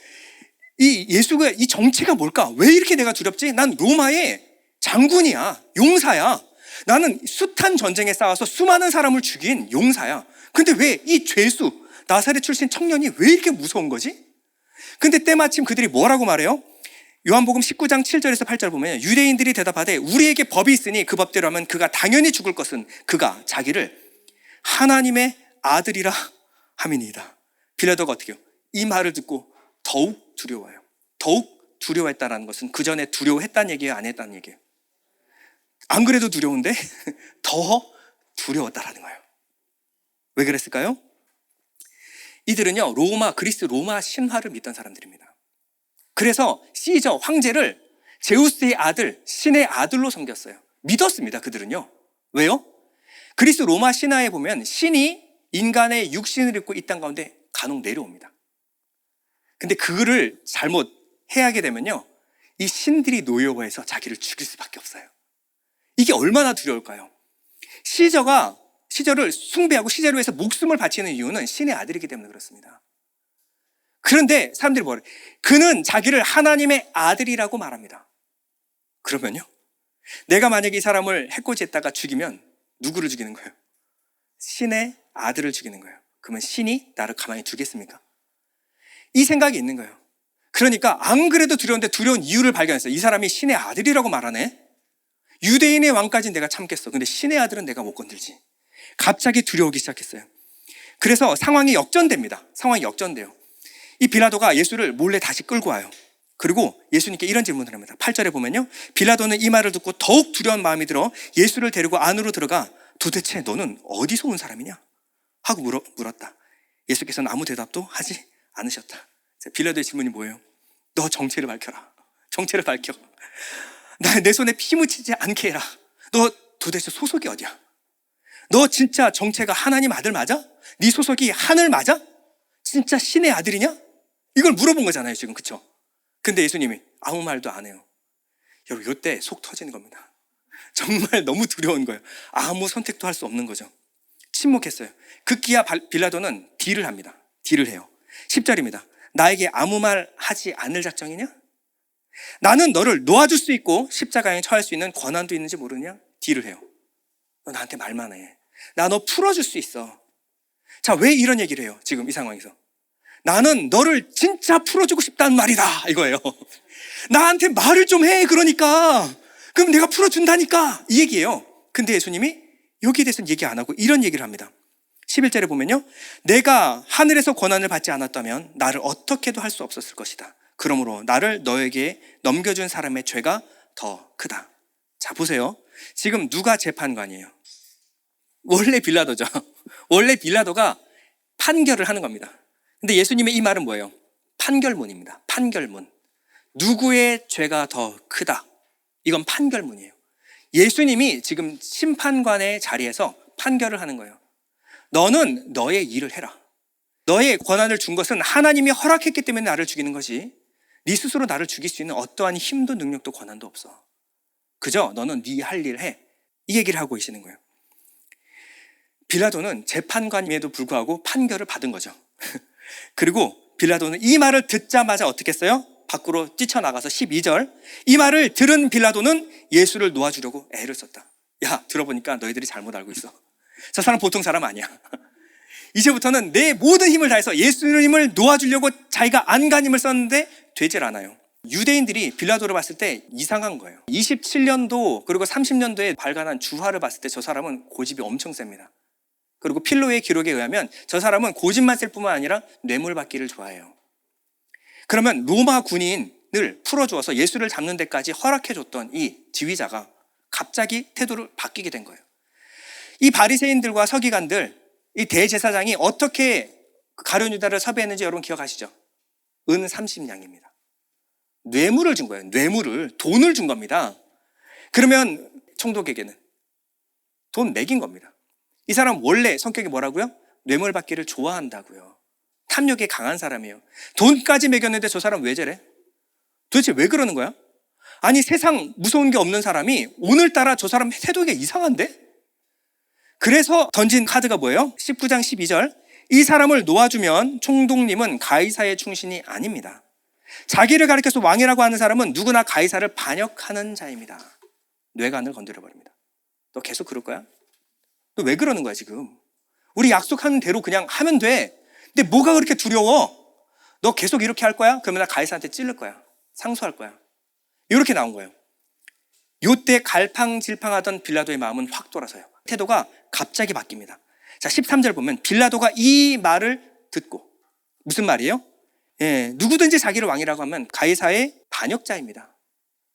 이 예수가 이 정체가 뭘까? 왜 이렇게 내가 두렵지? 난 로마의 장군이야. 용사야. 나는 숱한 전쟁에 싸워서 수많은 사람을 죽인 용사야. 근데 왜 이 죄수, 나사렛 출신 청년이 왜 이렇게 무서운 거지? 근데 때마침 그들이 뭐라고 말해요? 요한복음 19장 7절에서 8절 보면 유대인들이 대답하되 우리에게 법이 있으니 그 법대로 하면 그가 당연히 죽을 것은 그가 자기를 하나님의 아들이라 함이니이다. 빌라도가 어떻게 해요? 이 말을 듣고 더욱 두려워요. 더욱 두려워했다는 것은 그 전에 두려워했다는 얘기예요? 안 했다는 얘기예요? 안 그래도 두려운데 더 두려웠다라는 거예요. 왜 그랬을까요? 이들은요, 그리스 로마 신화를 믿던 사람들입니다. 그래서 시저 황제를 제우스의 아들, 신의 아들로 섬겼어요. 믿었습니다, 그들은요. 왜요? 그리스 로마 신화에 보면 신이 인간의 육신을 입고 이 땅 가운데 간혹 내려옵니다. 근데 그거를 잘못 해하게 되면요, 이 신들이 노여워해서 자기를 죽일 수밖에 없어요. 이게 얼마나 두려울까요? 시저를 숭배하고 시저를 위해서 목숨을 바치는 이유는 신의 아들이기 때문에 그렇습니다. 그런데 사람들이 뭐래? 그는 자기를 하나님의 아들이라고 말합니다. 그러면요, 내가 만약에 이 사람을 해코지했다가 죽이면 누구를 죽이는 거예요? 신의 아들을 죽이는 거예요. 그러면 신이 나를 가만히 두겠습니까? 이 생각이 있는 거예요. 그러니까 안 그래도 두려운데 두려운 이유를 발견했어요. 이 사람이 신의 아들이라고 말하네? 유대인의 왕까지는 내가 참겠어. 근데 신의 아들은 내가 못 건들지. 갑자기 두려우기 시작했어요. 그래서 상황이 역전됩니다. 상황이 역전돼요. 이 빌라도가 예수를 몰래 다시 끌고 와요. 그리고 예수님께 이런 질문을 합니다. 8절에 보면요, 빌라도는 이 말을 듣고 더욱 두려운 마음이 들어 예수를 데리고 안으로 들어가 도대체 너는 어디서 온 사람이냐? 하고 물었다. 예수께서는 아무 대답도 하지 않으셨다. 빌라도의 질문이 뭐예요? 너 정체를 밝혀라. 정체를 밝혀. 내 손에 피 묻히지 않게 해라. 너 도대체 소속이 어디야? 너 진짜 정체가 하나님 아들 맞아? 네 소속이 하늘 맞아? 진짜 신의 아들이냐? 이걸 물어본 거잖아요, 지금. 그쵸? 근데 예수님이 아무 말도 안 해요. 여러분, 이때 속 터지는 겁니다. 정말 너무 두려운 거예요. 아무 선택도 할 수 없는 거죠. 침묵했어요. 급기야 빌라도는 딜을 합니다. 딜을 해요. 10절입니다. 나에게 아무 말 하지 않을 작정이냐? 나는 너를 놓아줄 수 있고 십자가에 처할 수 있는 권한도 있는지 모르냐? 딜을 해요. 너 나한테 말만 해. 나 너 풀어줄 수 있어. 자, 왜 이런 얘기를 해요? 지금 이 상황에서. 나는 너를 진짜 풀어주고 싶다는 말이다, 이거예요. 나한테 말을 좀 해. 그러니까 그럼 내가 풀어준다니까, 이 얘기예요. 근데 예수님이 여기에 대해서는 얘기 안 하고 이런 얘기를 합니다. 11절에 보면요, 내가 하늘에서 권한을 받지 않았다면 나를 어떻게도 할 수 없었을 것이다. 그러므로 나를 너에게 넘겨준 사람의 죄가 더 크다. 자, 보세요. 지금 누가 재판관이에요? 원래 빌라도죠. 원래 빌라도가 판결을 하는 겁니다. 근데 예수님의 이 말은 뭐예요? 판결문입니다. 판결문. 누구의 죄가 더 크다? 이건 판결문이에요. 예수님이 지금 심판관의 자리에서 판결을 하는 거예요. 너는 너의 일을 해라. 너의 권한을 준 것은 하나님이 허락했기 때문에 나를 죽이는 것이, 네 스스로 나를 죽일 수 있는 어떠한 힘도 능력도 권한도 없어. 그저 너는 네 할 일 해. 이 얘기를 하고 계시는 거예요. 빌라도는 재판관임에도 불구하고 판결을 받은 거죠. 그리고 빌라도는 이 말을 듣자마자 어떻게 했어요? 밖으로 뛰쳐나가서 12절, 이 말을 들은 빌라도는 예수를 놓아주려고 애를 썼다. 야, 들어보니까 너희들이 잘못 알고 있어. 저 사람 보통 사람 아니야. 이제부터는 내 모든 힘을 다해서 예수님을 놓아주려고 자기가 안간힘을 썼는데 되질 않아요. 유대인들이 빌라도를 봤을 때 이상한 거예요. 27년도 그리고 30년도에 발간한 주화를 봤을 때 저 사람은 고집이 엄청 셉니다. 그리고 필로의 기록에 의하면 저 사람은 고집만 셀 뿐만 아니라 뇌물받기를 좋아해요. 그러면 로마 군인을 풀어주어서 예수를 잡는 데까지 허락해줬던 이 지휘자가 갑자기 태도를 바뀌게 된 거예요. 이 바리새인들과 서기관들, 이 대제사장이 어떻게 가룟 유다를 섭외했는지 여러분 기억하시죠? 은 30냥입니다. 뇌물을 준 거예요. 뇌물을, 돈을 준 겁니다. 그러면 총독에게는 돈 매긴 겁니다. 이 사람 원래 성격이 뭐라고요? 뇌물 받기를 좋아한다고요. 탐욕에 강한 사람이에요. 돈까지 매겼는데 저 사람 왜 저래? 도대체 왜 그러는 거야? 아니, 세상 무서운 게 없는 사람이 오늘따라 저 사람 태도가 이상한데? 그래서 던진 카드가 뭐예요? 19장 12절, 이 사람을 놓아주면 총독님은 가이사의 충신이 아닙니다. 자기를 가리켜서 왕이라고 하는 사람은 누구나 가이사를 반역하는 자입니다. 뇌관을 건드려버립니다. 너 계속 그럴 거야? 너 왜 그러는 거야 지금? 우리 약속하는 대로 그냥 하면 돼. 근데 뭐가 그렇게 두려워? 너 계속 이렇게 할 거야? 그러면 나 가이사한테 찔릴 거야. 상소할 거야. 이렇게 나온 거예요. 요때 갈팡질팡하던 빌라도의 마음은 확 돌아서요. 태도가 갑자기 바뀝니다. 자, 13절 보면 빌라도가 이 말을 듣고, 무슨 말이에요? 누구든지 자기를 왕이라고 하면 가이사의 반역자입니다.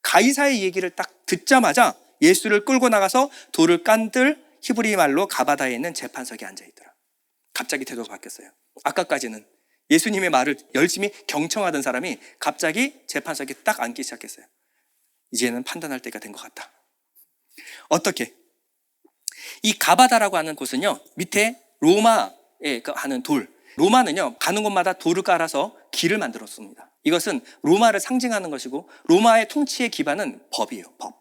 가이사의 얘기를 딱 듣자마자 예수를 끌고 나가서 돌을 깐들 히브리 말로 가바다에 있는 재판석에 앉아있더라. 갑자기 태도가 바뀌었어요. 아까까지는 예수님의 말을 열심히 경청하던 사람이 갑자기 재판석에 딱 앉기 시작했어요. 이제는 판단할 때가 된 것 같다. 어떻게? 이 가바다라고 하는 곳은요, 밑에 로마에 하는 돌, 로마는요 가는 곳마다 돌을 깔아서 길을 만들었습니다. 이것은 로마를 상징하는 것이고 로마의 통치의 기반은 법이에요. 법.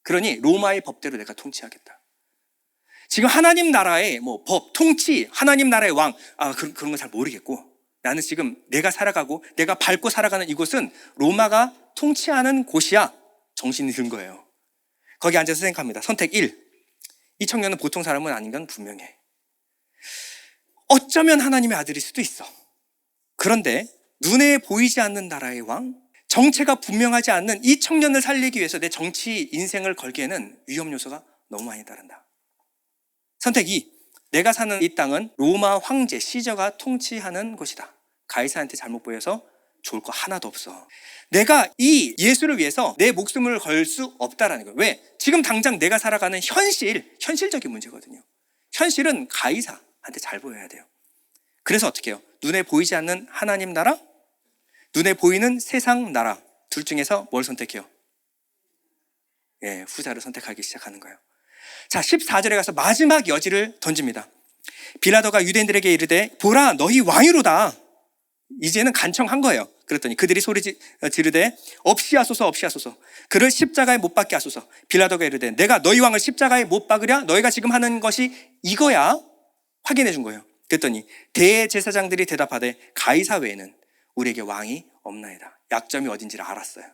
그러니 로마의 법대로 내가 통치하겠다. 지금 하나님 나라의 법, 통치, 하나님 나라의 왕, 그런 건 잘 모르겠고, 나는 지금 내가 살아가고 내가 밟고 살아가는 이곳은 로마가 통치하는 곳이야. 정신이 든 거예요. 거기 앉아서 생각합니다. 선택 1. 이 청년은 보통 사람은 아닌 건 분명해. 어쩌면 하나님의 아들일 수도 있어. 그런데 눈에 보이지 않는 나라의 왕, 정체가 분명하지 않는 이 청년을 살리기 위해서 내 정치 인생을 걸기에는 위험 요소가 너무 많이 따른다. 선택 2. 내가 사는 이 땅은 로마 황제 시저가 통치하는 곳이다. 가이사한테 잘못 보여서 좋을 거 하나도 없어. 내가 이 예수를 위해서 내 목숨을 걸 수 없다라는 거예요. 왜? 지금 당장 내가 살아가는 현실적인 문제거든요. 현실은 가이사한테 잘 보여야 돼요. 그래서 어떻게 해요? 눈에 보이지 않는 하나님 나라, 눈에 보이는 세상 나라, 둘 중에서 뭘 선택해요? 후자를 선택하기 시작하는 거예요. 자, 14절에 가서 마지막 여지를 던집니다. 빌라도가 유대인들에게 이르되 보라 너희 왕이로다. 이제는 간청한 거예요. 그랬더니 그들이 소리 지르되 없이 하소서 없이 하소서, 그를 십자가에 못 박게 하소서. 빌라도가 이르되 내가 너희 왕을 십자가에 못 박으랴? 너희가 지금 하는 것이 이거야? 확인해 준 거예요. 그랬더니 대제사장들이 대답하되 가이사 외에는 우리에게 왕이 없나이다. 약점이 어딘지를 알았어요.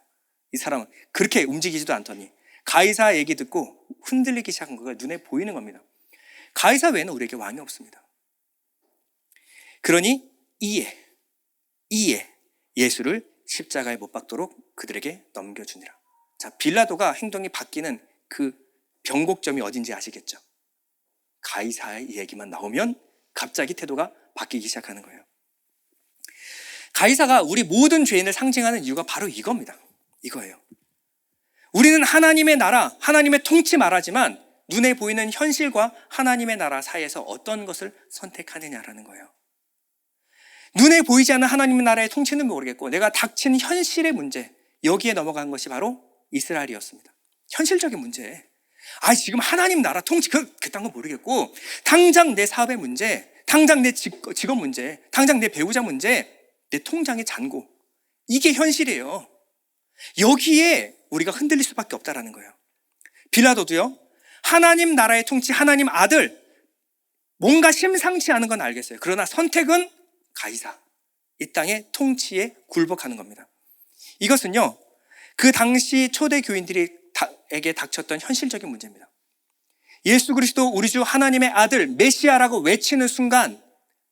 이 사람은 그렇게 움직이지도 않더니 가이사 얘기 듣고 흔들리기 시작한 거가 눈에 보이는 겁니다. 가이사 외에는 우리에게 왕이 없습니다. 그러니 이에 예수를 십자가에 못 박도록 그들에게 넘겨주니라. 자, 빌라도가 행동이 바뀌는 그 변곡점이 어딘지 아시겠죠? 가이사의 얘기만 나오면 갑자기 태도가 바뀌기 시작하는 거예요. 가이사가 우리 모든 죄인을 상징하는 이유가 바로 이겁니다. 이거예요. 우리는 하나님의 나라, 하나님의 통치 말하지만 눈에 보이는 현실과 하나님의 나라 사이에서 어떤 것을 선택하느냐라는 거예요. 눈에 보이지 않는 하나님의 나라의 통치는 모르겠고 내가 닥친 현실의 문제, 여기에 넘어간 것이 바로 이스라엘이었습니다. 현실적인 문제. 지금 하나님 나라 통치 그딴 거 모르겠고 당장 내 사업의 문제, 당장 내 직업 문제, 당장 내 배우자 문제, 내 통장의 잔고, 이게 현실이에요. 여기에 우리가 흔들릴 수밖에 없다라는 거예요. 빌라도도요, 하나님 나라의 통치, 하나님 아들, 뭔가 심상치 않은 건 알겠어요. 그러나 선택은 가이사, 이 땅의 통치에 굴복하는 겁니다. 이것은요, 그 당시 초대 교인들에게 닥쳤던 현실적인 문제입니다. 예수 그리스도 우리 주 하나님의 아들 메시아라고 외치는 순간,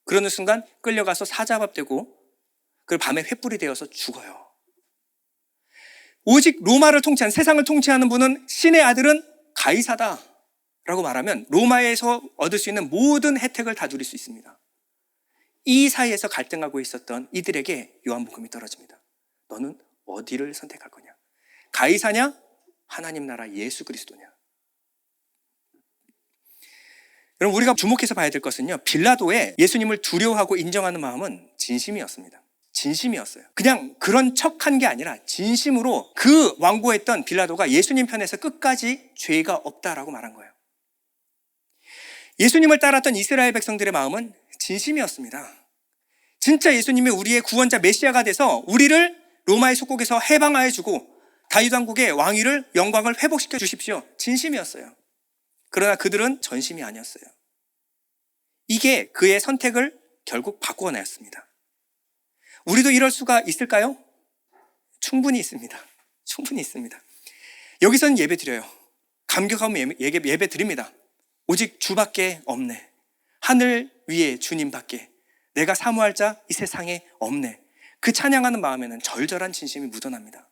그러는 순간 끌려가서 사자밥되고 그리고 밤에 횃불이 되어서 죽어요. 오직 로마를 통치한, 세상을 통치하는 분은, 신의 아들은 가이사다 라고 말하면 로마에서 얻을 수 있는 모든 혜택을 다 누릴 수 있습니다. 이 사이에서 갈등하고 있었던 이들에게 요한복음이 떨어집니다. 너는 어디를 선택할 거냐? 가이사냐? 하나님 나라 예수 그리스도냐? 여러분, 우리가 주목해서 봐야 될 것은요, 빌라도의 예수님을 두려워하고 인정하는 마음은 진심이었습니다. 진심이었어요. 그냥 그런 척한 게 아니라 진심으로 그 완고했던 빌라도가 예수님 편에서 끝까지 죄가 없다라고 말한 거예요. 예수님을 따랐던 이스라엘 백성들의 마음은 진심이었습니다. 진짜 예수님이 우리의 구원자 메시아가 돼서 우리를 로마의 속국에서 해방하여 주고 다윗 왕국의 왕위를, 영광을 회복시켜 주십시오. 진심이었어요. 그러나 그들은 전심이 아니었어요. 이게 그의 선택을 결국 바꾸어내었습니다. 우리도 이럴 수가 있을까요? 충분히 있습니다. 충분히 있습니다. 여기서는 예배 드려요. 감격하며 예배 드립니다. 오직 주밖에 없네. 하늘 위에 주님밖에, 내가 사모할 자 이 세상에 없네. 그 찬양하는 마음에는 절절한 진심이 묻어납니다.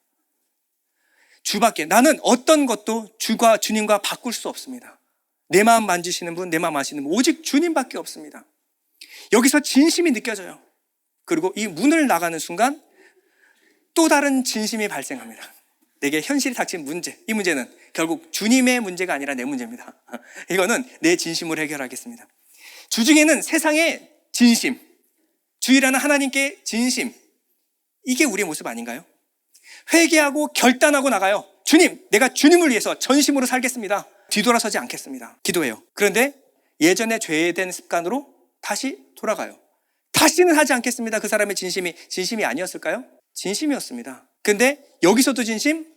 주밖에, 나는 어떤 것도 주가, 주님과 바꿀 수 없습니다. 내 마음 만지시는 분, 내 마음 아시는 분, 오직 주님밖에 없습니다. 여기서 진심이 느껴져요. 그리고 이 문을 나가는 순간 또 다른 진심이 발생합니다. 내게 현실이 닥친 문제, 이 문제는 결국 주님의 문제가 아니라 내 문제입니다. 이거는 내 진심으로 해결하겠습니다. 주중에는 세상의 진심, 주이라는 하나님께 진심, 이게 우리의 모습 아닌가요? 회개하고 결단하고 나가요. 주님, 내가 주님을 위해서 전심으로 살겠습니다. 뒤돌아서지 않겠습니다. 기도해요. 그런데 예전에 죄된 습관으로 다시 돌아가요. 다시는 하지 않겠습니다. 그 사람의 진심이 아니었을까요? 진심이었습니다. 근데 여기서도 진심,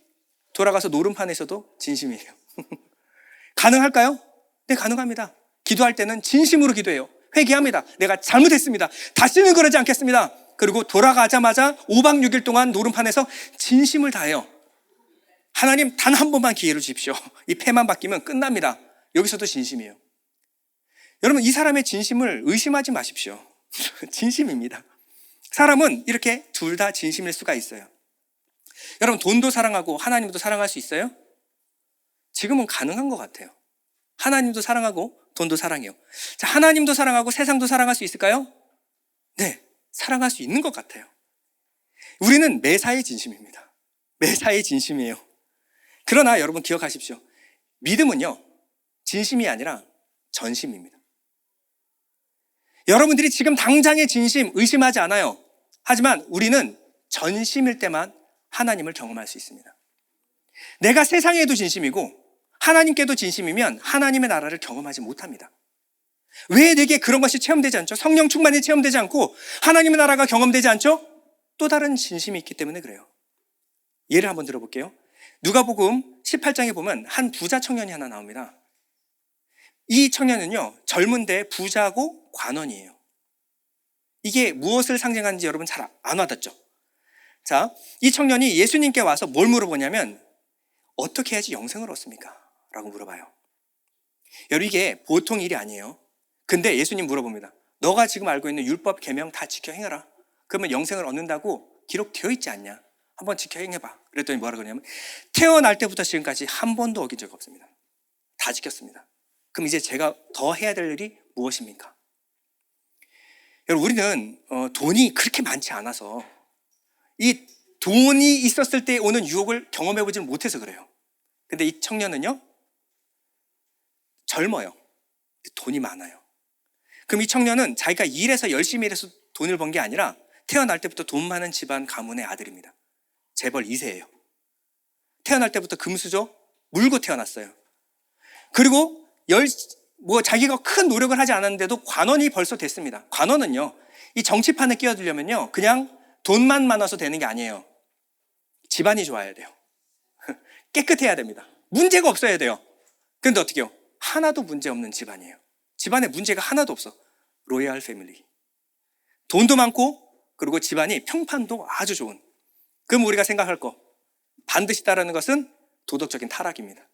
돌아가서 노름판에서도 진심이에요. 가능할까요? 네, 가능합니다. 기도할 때는 진심으로 기도해요. 회개합니다. 내가 잘못했습니다. 다시는 그러지 않겠습니다. 그리고 돌아가자마자 5박 6일 동안 노름판에서 진심을 다해요. 하나님, 단 한 번만 기회를 주십시오. 이 패만 바뀌면 끝납니다. 여기서도 진심이에요. 여러분, 이 사람의 진심을 의심하지 마십시오. 진심입니다. 사람은 이렇게 둘 다 진심일 수가 있어요. 여러분, 돈도 사랑하고 하나님도 사랑할 수 있어요? 지금은 가능한 것 같아요. 하나님도 사랑하고 돈도 사랑해요. 자, 하나님도 사랑하고 세상도 사랑할 수 있을까요? 네, 사랑할 수 있는 것 같아요. 우리는 매사에 진심입니다. 매사에 진심이에요. 그러나 여러분 기억하십시오. 믿음은요, 진심이 아니라 전심입니다. 여러분들이 지금 당장의 진심 의심하지 않아요. 하지만 우리는 전심일 때만 하나님을 경험할 수 있습니다. 내가 세상에도 진심이고 하나님께도 진심이면 하나님의 나라를 경험하지 못합니다. 왜 내게 그런 것이 체험되지 않죠? 성령 충만이 체험되지 않고 하나님의 나라가 경험되지 않죠? 또 다른 진심이 있기 때문에 그래요. 예를 한번 들어볼게요. 누가복음 18장에 보면 한 부자 청년이 하나 나옵니다. 이 청년은요, 젊은데 부자고 관원이에요. 이게 무엇을 상징하는지 여러분 잘 안 와닿죠? 자, 이 청년이 예수님께 와서 뭘 물어보냐면 어떻게 해야지 영생을 얻습니까? 라고 물어봐요. 여러분, 이게 보통 일이 아니에요. 근데 예수님 물어봅니다. 너가 지금 알고 있는 율법 계명 다 지켜 행하라. 그러면 영생을 얻는다고 기록되어 있지 않냐? 한번 지켜 행해봐. 그랬더니 뭐라 그러냐면 태어날 때부터 지금까지 한 번도 어긴 적 없습니다. 다 지켰습니다. 그럼 이제 제가 더 해야 될 일이 무엇입니까? 여러분, 우리는 돈이 그렇게 많지 않아서 이 돈이 있었을 때 오는 유혹을 경험해보지 못해서 그래요. 근데 이 청년은요, 젊어요. 돈이 많아요. 그럼 이 청년은 자기가 일해서 열심히 일해서 돈을 번 게 아니라 태어날 때부터 돈 많은 집안 가문의 아들입니다. 재벌 2세예요. 태어날 때부터 금수저 물고 태어났어요. 그리고 자기가 큰 노력을 하지 않았는데도 관원이 벌써 됐습니다. 관원은요, 이 정치판에 끼어들려면요, 그냥 돈만 많아서 되는 게 아니에요. 집안이 좋아야 돼요. 깨끗해야 됩니다. 문제가 없어야 돼요. 그런데 어떻게 해요? 하나도 문제 없는 집안이에요. 집안에 문제가 하나도 없어. 로얄 패밀리. 돈도 많고, 그리고 집안이 평판도 아주 좋은. 그럼 우리가 생각할 거, 반드시 따르는 것은 도덕적인 타락입니다.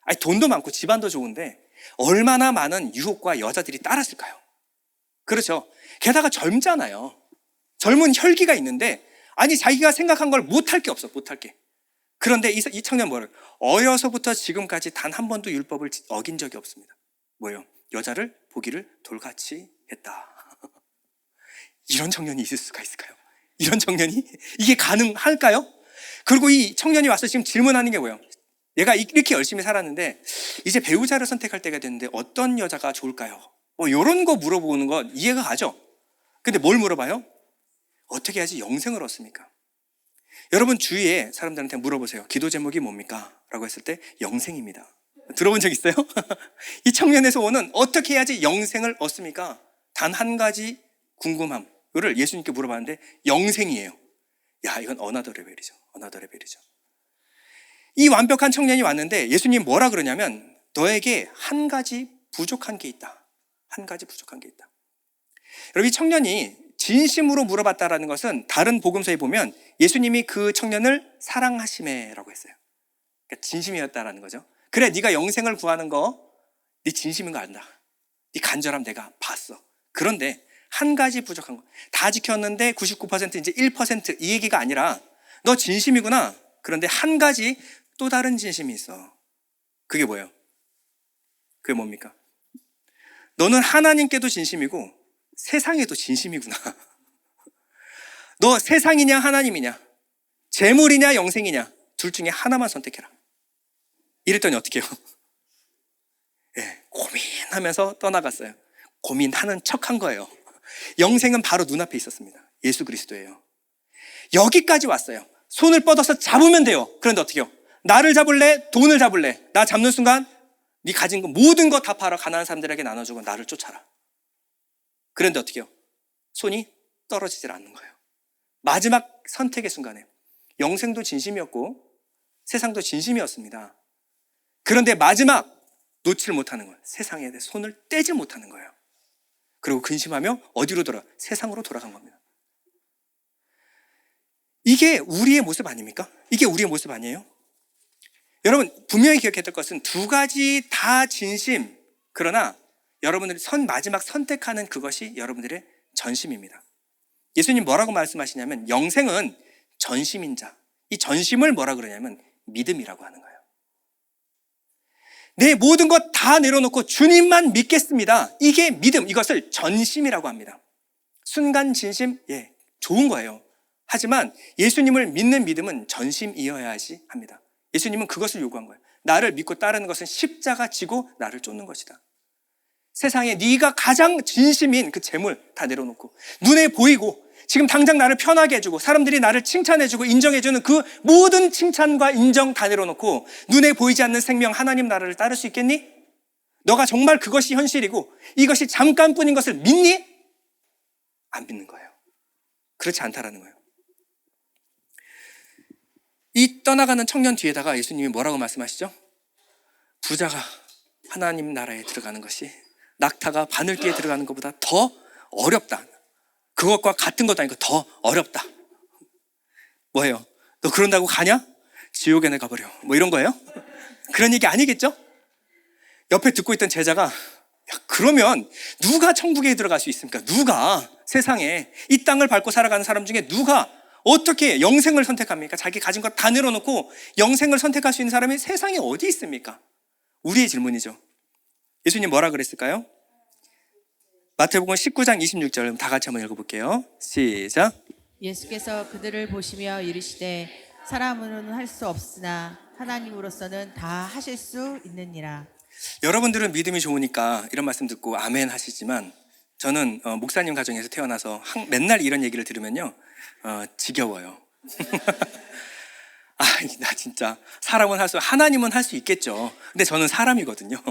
아니, 돈도 많고 집안도 좋은데 얼마나 많은 유혹과 여자들이 따랐을까요? 그렇죠. 게다가 젊잖아요. 젊은 혈기가 있는데, 아니, 자기가 생각한 걸 못할 게 없어, 못할 게. 그런데 이 청년 뭐래요? 어려서부터 지금까지 단 한 번도 율법을 어긴 적이 없습니다. 뭐예요? 여자를 보기를 돌같이 했다. 이런 청년이 있을 수가 있을까요? 이런 청년이? 이게 가능할까요? 그리고 이 청년이 와서 지금 질문하는 게 뭐예요? 내가 이렇게 열심히 살았는데 이제 배우자를 선택할 때가 됐는데 어떤 여자가 좋을까요? 이런 거 물어보는 건 이해가 가죠? 근데 뭘 물어봐요? 어떻게 해야지 영생을 얻습니까? 여러분 주위에 사람들한테 물어보세요. 기도 제목이 뭡니까? 라고 했을 때 영생입니다. 들어본 적 있어요? 이 청년에서 오는 어떻게 해야지 영생을 얻습니까? 단 한 가지 궁금함, 이거를 예수님께 물어봤는데 영생이에요. 야, 이건 어나더 레벨이죠. 어나더 레벨이죠. 이 완벽한 청년이 왔는데 예수님 뭐라 그러냐면 너에게 한 가지 부족한 게 있다. 한 가지 부족한 게 있다. 여러분, 이 청년이 진심으로 물어봤다라는 것은 다른 복음서에 보면 예수님이 그 청년을 사랑하시매라고 했어요. 그러니까 진심이었다라는 거죠. 그래, 네가 영생을 구하는 거 네 진심인 거 안다. 네 간절함 내가 봤어. 그런데 한 가지 부족한 거. 다 지켰는데 99% 이제 1% 이 얘기가 아니라 너 진심이구나. 그런데 한 가지 또 다른 진심이 있어. 그게 뭐예요? 그게 뭡니까? 너는 하나님께도 진심이고 세상에도 진심이구나. 너 세상이냐 하나님이냐, 재물이냐 영생이냐, 둘 중에 하나만 선택해라. 이랬더니 어떻게 해요? 네, 고민하면서 떠나갔어요. 고민하는 척한 거예요. 영생은 바로 눈앞에 있었습니다. 예수 그리스도예요. 여기까지 왔어요. 손을 뻗어서 잡으면 돼요. 그런데 어떻게 해요? 나를 잡을래? 돈을 잡을래? 나 잡는 순간 네 가진 거 모든 거 다 팔아 가난한 사람들에게 나눠주고 나를 쫓아라. 그런데 어떻게 해요? 손이 떨어지질 않는 거예요. 마지막 선택의 순간에 영생도 진심이었고 세상도 진심이었습니다. 그런데 마지막 놓지를 못하는 거예요. 세상에 대해 손을 떼지 못하는 거예요. 그리고 근심하며 어디로 세상으로 돌아간 겁니다. 이게 우리의 모습 아닙니까? 이게 우리의 모습 아니에요? 여러분 분명히 기억해야 될 것은 두 가지 다 진심, 그러나 여러분들이 마지막 선택하는 그것이 여러분들의 전심입니다. 예수님 뭐라고 말씀하시냐면 영생은 전심인 자, 이 전심을 뭐라 그러냐면 믿음이라고 하는 거예요. 내 모든 것 다 내려놓고 주님만 믿겠습니다. 이게 믿음, 이것을 전심이라고 합니다. 순간 진심, 좋은 거예요. 하지만 예수님을 믿는 믿음은 전심이어야지 합니다. 예수님은 그것을 요구한 거예요. 나를 믿고 따르는 것은 십자가 지고 나를 쫓는 것이다. 세상에 네가 가장 진심인 그 재물 다 내려놓고 눈에 보이고 지금 당장 나를 편하게 해주고 사람들이 나를 칭찬해주고 인정해주는 그 모든 칭찬과 인정 다 내려놓고 눈에 보이지 않는 생명 하나님 나라를 따를 수 있겠니? 너가 정말 그것이 현실이고 이것이 잠깐뿐인 것을 믿니? 안 믿는 거예요. 그렇지 않다라는 거예요. 이 떠나가는 청년 뒤에다가 예수님이 뭐라고 말씀하시죠? 부자가 하나님 나라에 들어가는 것이 낙타가 바늘띠에 들어가는 것보다 더 어렵다. 그것과 같은 것도 아니고 더 어렵다. 뭐예요? 너 그런다고 가냐? 지옥에 내 가버려. 뭐 이런 거예요? 그런 얘기 아니겠죠? 옆에 듣고 있던 제자가 그러면 누가 천국에 들어갈 수 있습니까? 누가 세상에 이 땅을 밟고 살아가는 사람 중에 누가 어떻게 영생을 선택합니까? 자기 가진 것 다 내려놓고 영생을 선택할 수 있는 사람이 세상에 어디 있습니까? 우리의 질문이죠. 예수님 뭐라 그랬을까요? 마태복음 19장 26절 다 같이 한번 읽어볼게요. 시작. 예수께서 그들을 보시며 이르시되 사람으로는 할 수 없으나 하나님으로서는 다 하실 수 있느니라. 여러분들은 믿음이 좋으니까 이런 말씀 듣고 아멘 하시지만 저는 목사님 가정에서 태어나서 맨날 이런 얘기를 들으면요 지겨워요. 나 진짜 사람은 하나님은 할 수 있겠죠. 근데 저는 사람이거든요.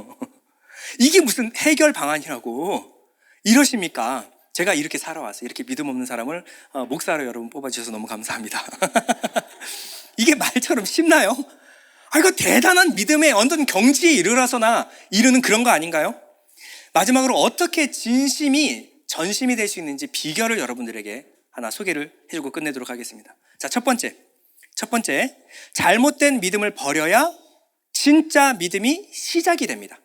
이게 무슨 해결 방안이라고 이러십니까? 제가 이렇게 살아왔어요. 이렇게 믿음 없는 사람을 목사로 여러분 뽑아주셔서 너무 감사합니다. 이게 말처럼 쉽나요? 이거 대단한 믿음의 어떤 경지에 이르러서나 이르는 그런 거 아닌가요? 마지막으로 어떻게 진심이 전심이 될 수 있는지 비결을 여러분들에게 하나 소개를 해주고 끝내도록 하겠습니다. 자, 첫 번째, 잘못된 믿음을 버려야 진짜 믿음이 시작이 됩니다.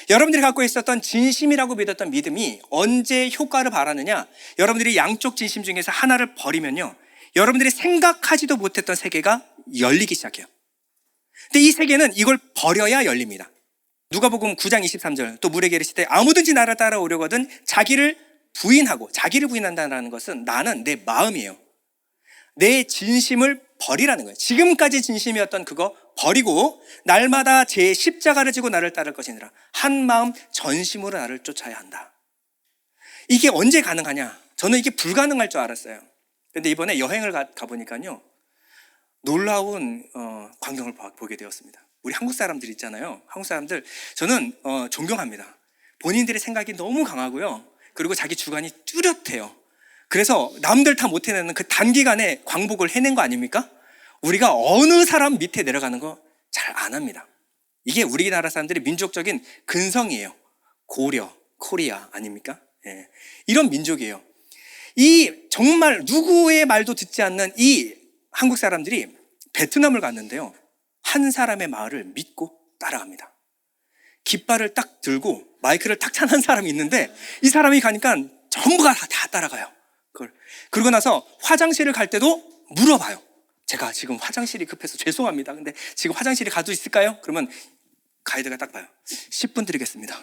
여러분들이 갖고 있었던 진심이라고 믿었던 믿음이 언제 효과를 발하느냐? 여러분들이 양쪽 진심 중에서 하나를 버리면요, 여러분들이 생각하지도 못했던 세계가 열리기 시작해요. 근데 이 세계는 이걸 버려야 열립니다. 누가복음 9장 23절 또 물에게 이르시되 아무든지 나를 따라오려거든 자기를 부인한다는 것은 나는 내 마음이에요. 내 진심을 버리라는 거예요. 지금까지 진심이었던 그거 버리고 날마다 제 십자가를 지고 나를 따를 것이니라. 한 마음 전심으로 나를 쫓아야 한다. 이게 언제 가능하냐? 저는 이게 불가능할 줄 알았어요. 그런데 이번에 여행을 가보니까요 놀라운 광경을 보게 되었습니다. 우리 한국 사람들 있잖아요. 한국 사람들 저는 존경합니다. 본인들의 생각이 너무 강하고요. 그리고 자기 주관이 뚜렷해요. 그래서 남들 다 못 해내는 그 단기간에 광복을 해낸 거 아닙니까? 우리가 어느 사람 밑에 내려가는 거 잘 안 합니다. 이게 우리나라 사람들의 민족적인 근성이에요. 고려, 코리아 아닙니까? 예. 이런 민족이에요. 이 정말 누구의 말도 듣지 않는 이 한국 사람들이 베트남을 갔는데요, 한 사람의 말을 믿고 따라갑니다. 깃발을 딱 들고 마이크를 탁 찬 한 사람이 있는데 이 사람이 가니까 전부가 다 따라가요. 그러고 나서 화장실을 갈 때도 물어봐요. 제가 지금 화장실이 급해서 죄송합니다. 근데 지금 화장실에 가도 있을까요? 그러면 가이드가 딱 봐요. 10분 드리겠습니다.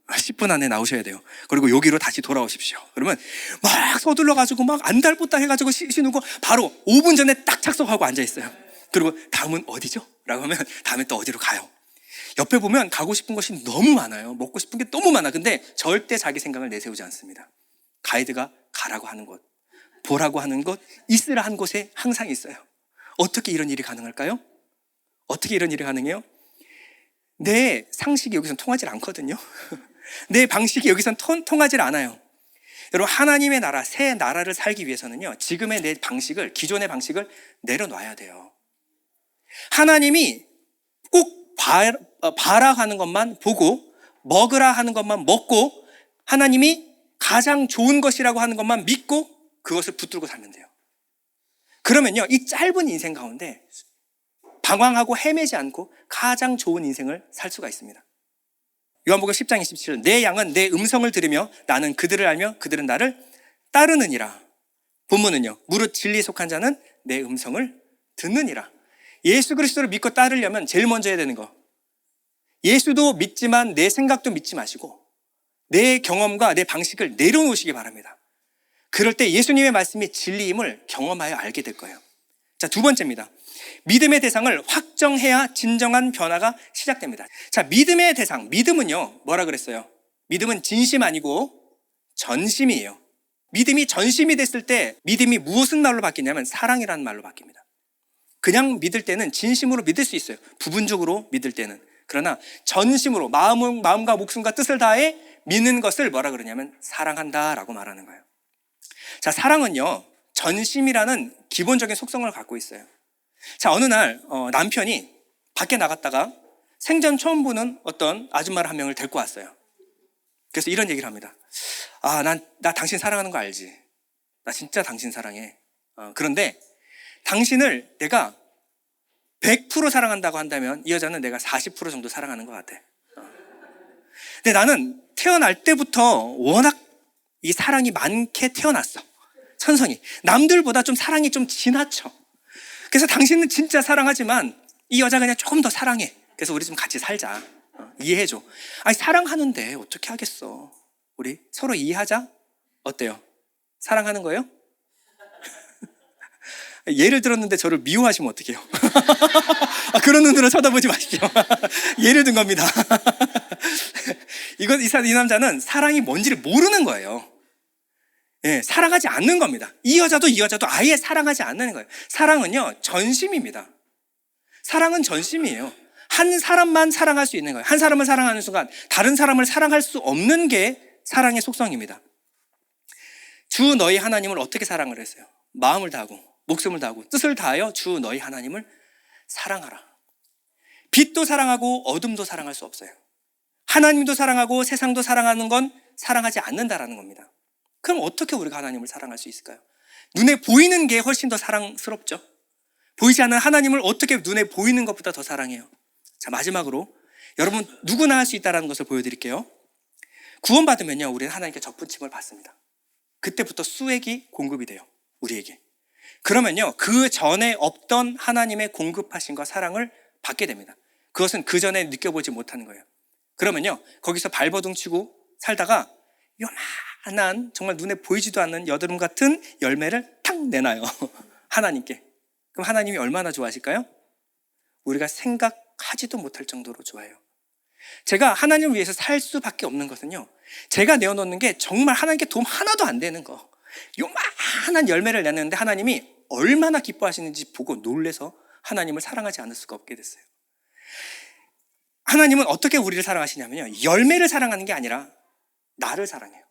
10분 안에 나오셔야 돼요. 그리고 여기로 다시 돌아오십시오. 그러면 막 서둘러가지고 막 안달붙다 해가지고 쉬는 거 바로 5분 전에 딱 착석하고 앉아있어요. 그리고 다음은 어디죠? 라고 하면 다음에 또 어디로 가요. 옆에 보면 가고 싶은 것이 너무 많아요. 먹고 싶은 게 너무 많아. 근데 절대 자기 생각을 내세우지 않습니다. 가이드가 가라고 하는 곳, 보라고 하는 곳, 있으라 한 곳에 항상 있어요. 어떻게 이런 일이 가능할까요? 어떻게 이런 일이 가능해요? 내 상식이 여기선 통하지 않거든요. 내 방식이 여기선 통하지 않아요. 여러분, 하나님의 나라, 새 나라를 살기 위해서는요, 지금의 내 방식을, 기존의 방식을 내려놔야 돼요. 하나님이 꼭 봐라 하는 것만 보고, 먹으라 하는 것만 먹고, 하나님이 가장 좋은 것이라고 하는 것만 믿고 그것을 붙들고 살면 돼요. 그러면요, 이 짧은 인생 가운데 방황하고 헤매지 않고 가장 좋은 인생을 살 수가 있습니다. 요한복음 10장 27절, 내 양은 내 음성을 들으며 나는 그들을 알며 그들은 나를 따르느니라. 본문은요, 무릇 진리에 속한 자는 내 음성을 듣느니라. 예수 그리스도를 믿고 따르려면 제일 먼저 해야 되는 거, 예수도 믿지만 내 생각도 믿지 마시고 내 경험과 내 방식을 내려놓으시기 바랍니다. 그럴 때 예수님의 말씀이 진리임을 경험하여 알게 될 거예요. 자, 두 번째입니다. 믿음의 대상을 확정해야 진정한 변화가 시작됩니다. 자, 믿음의 대상, 믿음은요, 뭐라 그랬어요? 믿음은 진심 아니고 전심이에요. 믿음이 전심이 됐을 때 믿음이 무슨 말로 바뀌냐면 사랑이라는 말로 바뀝니다. 그냥 믿을 때는 진심으로 믿을 수 있어요. 부분적으로 믿을 때는. 그러나 전심으로 마음과 목숨과 뜻을 다해 믿는 것을 뭐라 그러냐면 사랑한다라고 말하는 거예요. 자, 사랑은요, 전심이라는 기본적인 속성을 갖고 있어요. 자, 어느 날 남편이 밖에 나갔다가 생전 처음 보는 어떤 아줌마를 한 명을 데리고 왔어요. 그래서 이런 얘기를 합니다. 나 당신 사랑하는 거 알지? 나 진짜 당신 사랑해. 그런데 당신을 내가 100% 사랑한다고 한다면 이 여자는 내가 40% 정도 사랑하는 것 같아. 근데 나는 태어날 때부터 워낙 이 사랑이 많게 태어났어. 천성이. 남들보다 좀 사랑이 좀 지나쳐. 그래서 당신은 진짜 사랑하지만 이 여자 그냥 조금 더 사랑해. 그래서 우리 좀 같이 살자. 이해해줘. 아니, 사랑하는데 어떻게 하겠어. 우리 서로 이해하자. 어때요? 사랑하는 거예요? 예를 들었는데 저를 미워하시면 어떡해요? 그런 눈으로 쳐다보지 마십시오. 예를 든 겁니다. 이 남자는 사랑이 뭔지를 모르는 거예요. 예, 사랑하지 않는 겁니다. 이 여자도 아예 사랑하지 않는 거예요. 사랑은요, 전심입니다. 사랑은 전심이에요. 한 사람만 사랑할 수 있는 거예요. 한 사람을 사랑하는 순간 다른 사람을 사랑할 수 없는 게 사랑의 속성입니다. 주 너희 하나님을 어떻게 사랑을 했어요? 마음을 다하고 목숨을 다하고 뜻을 다하여 주 너희 하나님을 사랑하라. 빛도 사랑하고 어둠도 사랑할 수 없어요. 하나님도 사랑하고 세상도 사랑하는 건 사랑하지 않는다라는 겁니다. 그럼 어떻게 우리가 하나님을 사랑할 수 있을까요? 눈에 보이는 게 훨씬 더 사랑스럽죠. 보이지 않는 하나님을 어떻게 눈에 보이는 것보다 더 사랑해요? 자, 마지막으로 여러분 누구나 할 수 있다는 것을 보여드릴게요. 구원받으면요, 우리는 하나님께 접붙임을 받습니다. 그때부터 수액이 공급이 돼요, 우리에게. 그러면요, 그 전에 없던 하나님의 공급하심과 사랑을 받게 됩니다. 그것은 그 전에 느껴보지 못하는 거예요. 그러면요, 거기서 발버둥 치고 살다가 요만한 정말 눈에 보이지도 않는 여드름 같은 열매를 탁 내놔요. 하나님께. 그럼 하나님이 얼마나 좋아하실까요? 우리가 생각하지도 못할 정도로 좋아해요. 제가 하나님을 위해서 살 수밖에 없는 것은요, 제가 내어놓는 게 정말 하나님께 도움 하나도 안 되는 거, 요만한 열매를 내는데 하나님이 얼마나 기뻐하시는지 보고 놀래서 하나님을 사랑하지 않을 수가 없게 됐어요. 하나님은 어떻게 우리를 사랑하시냐면요, 열매를 사랑하는 게 아니라 나를 사랑해요.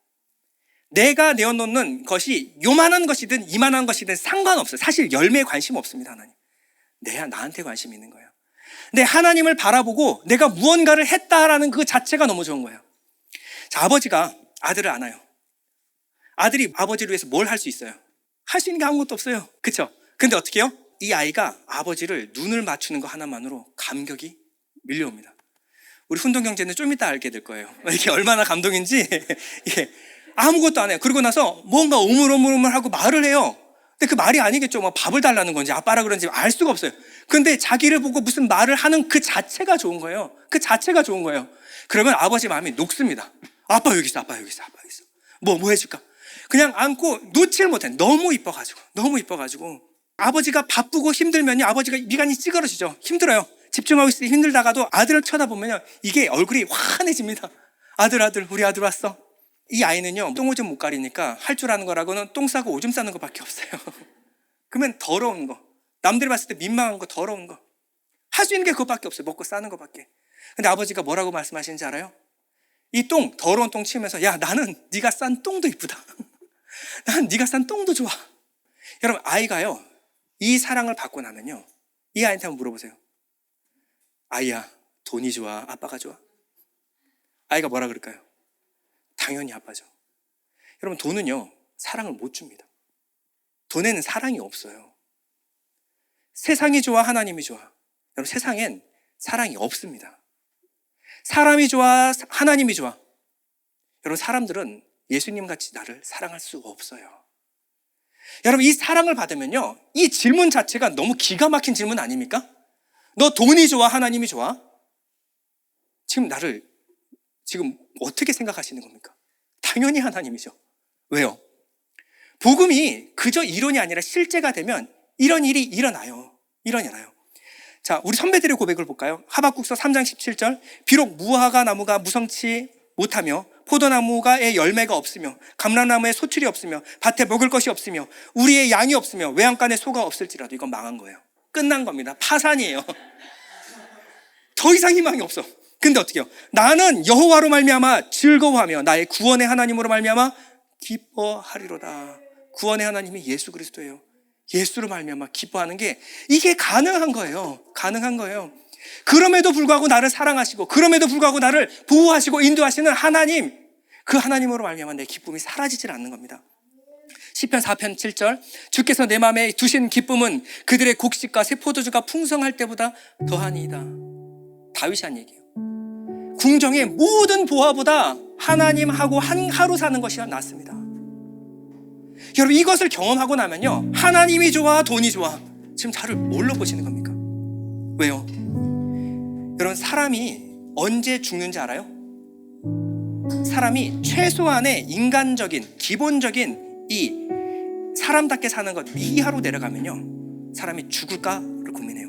내가 내어놓는 것이 요만한 것이든 이만한 것이든 상관없어요. 사실 열매에 관심 없습니다, 하나님. 나한테 관심이 있는 거예요. 근데 하나님을 바라보고 내가 무언가를 했다라는 그 자체가 너무 좋은 거예요. 자, 아버지가 아들을 안아요. 아들이 아버지를 위해서 뭘 할 수 있어요? 할 수 있는 게 아무것도 없어요. 그쵸? 근데 어떻게 해요? 이 아이가 아버지를 눈을 맞추는 거 하나만으로 감격이 밀려옵니다. 우리 훈동 경제는 좀 이따 알게 될 거예요. 이게 얼마나 감동인지. 예, 아무것도 안 해요. 그러고 나서 뭔가 오물오물하고 말을 해요. 근데 그 말이 아니겠죠. 뭐 밥을 달라는 건지 아빠라 그런지 알 수가 없어요. 근데 자기를 보고 무슨 말을 하는 그 자체가 좋은 거예요. 그 자체가 좋은 거예요. 그러면 아버지 마음이 녹습니다. 아빠 여기 있어, 아빠 여기 있어, 아빠 여기 있어. 뭐 해줄까? 그냥 안고 놓지를 못해. 너무 이뻐가지고. 아버지가 바쁘고 힘들면요, 아버지가 미간이 찌그러지죠. 힘들어요. 집중하고 있을 때 힘들다가도 아들을 쳐다보면요, 이게 얼굴이 환해집니다. 아들, 우리 아들 왔어. 이 아이는요, 똥오줌 못 가리니까 할 줄 아는 거라고는 똥 싸고 오줌 싸는 것밖에 없어요. 그러면 더러운 거, 남들이 봤을 때 민망한 거, 더러운 거, 할 수 있는 게 그것밖에 없어요. 먹고 싸는 것밖에. 근데 아버지가 뭐라고 말씀하시는지 알아요? 이 똥, 더러운 똥 치우면서 야, 나는 네가 싼 똥도 이쁘다. 난 네가 싼 똥도 좋아. 여러분, 아이가요, 이 사랑을 받고 나면요, 이 아이한테 한번 물어보세요. 아이야, 돈이 좋아, 아빠가 좋아? 아이가 뭐라 그럴까요? 당연히 아빠죠. 여러분, 돈은요, 사랑을 못 줍니다. 돈에는 사랑이 없어요. 세상이 좋아, 하나님이 좋아? 여러분, 세상엔 사랑이 없습니다. 사람이 좋아, 하나님이 좋아? 여러분, 사람들은 예수님 같이 나를 사랑할 수가 없어요. 여러분, 이 사랑을 받으면요, 이 질문 자체가 너무 기가 막힌 질문 아닙니까? 너 돈이 좋아, 하나님이 좋아? 지금 나를 지금 어떻게 생각하시는 겁니까? 당연히 하나님이죠. 왜요? 복음이 그저 이론이 아니라 실제가 되면 이런 일이 일어나요. 자, 우리 선배들의 고백을 볼까요? 하박국서 3장 17절. 비록 무화과 나무가 무성치 못하며 포도나무가의 열매가 없으며 감람나무에 소출이 없으며 밭에 먹을 것이 없으며 우리의 양이 없으며 외양간에 소가 없을지라도 이건 망한 거예요. 끝난 겁니다. 파산이에요. 더 이상 희망이 없어. 근데 어떻게 해요? 나는 여호와로 말미암아 즐거워하며 나의 구원의 하나님으로 말미암아 기뻐하리로다. 구원의 하나님이 예수 그리스도예요. 예수로 말미암아 기뻐하는 게 이게 가능한 거예요. 그럼에도 불구하고 나를 사랑하시고 그럼에도 불구하고 나를 보호하시고 인도하시는 하나님, 그 하나님으로 말미암아 내 기쁨이 사라지질 않는 겁니다. 시편 4편 7절. 주께서 내 마음에 두신 기쁨은 그들의 곡식과 새 포도주가 풍성할 때보다 더하니이다. 다윗이 한 얘기예요. 궁정의 모든 보화보다 하나님하고 한 하루 사는 것이 낫습니다. 여러분, 이것을 경험하고 나면요, 하나님이 좋아, 돈이 좋아? 지금 저를 뭘로 보시는 겁니까? 왜요? 여러분, 사람이 언제 죽는지 알아요? 사람이 최소한의 인간적인 기본적인 이 사람답게 사는 것 미하로 내려가면요, 사람이 죽을까를 고민해요.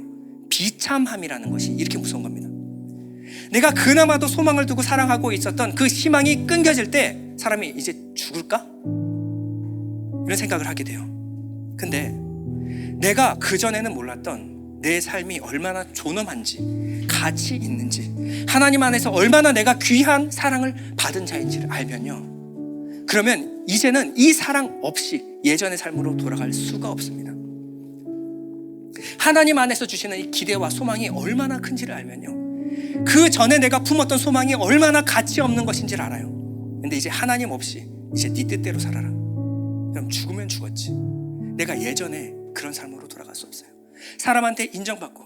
비참함이라는 것이 이렇게 무서운 겁니다. 내가 그나마도 소망을 두고 사랑하고 있었던 그 희망이 끊겨질 때 사람이 이제 죽을까? 이런 생각을 하게 돼요. 근데 내가 그전에는 몰랐던 내 삶이 얼마나 존엄한지, 가치 있는지, 하나님 안에서 얼마나 내가 귀한 사랑을 받은 자인지를 알면요, 그러면 이제는 이 사랑 없이 예전의 삶으로 돌아갈 수가 없습니다. 하나님 안에서 주시는 이 기대와 소망이 얼마나 큰지를 알면요, 그 전에 내가 품었던 소망이 얼마나 가치 없는 것인지를 알아요. 근데 이제 하나님 없이 이제 네 뜻대로 살아라. 그럼 죽으면 죽었지. 내가 예전에 그런 삶으로 돌아갈 수 없어요. 사람한테 인정받고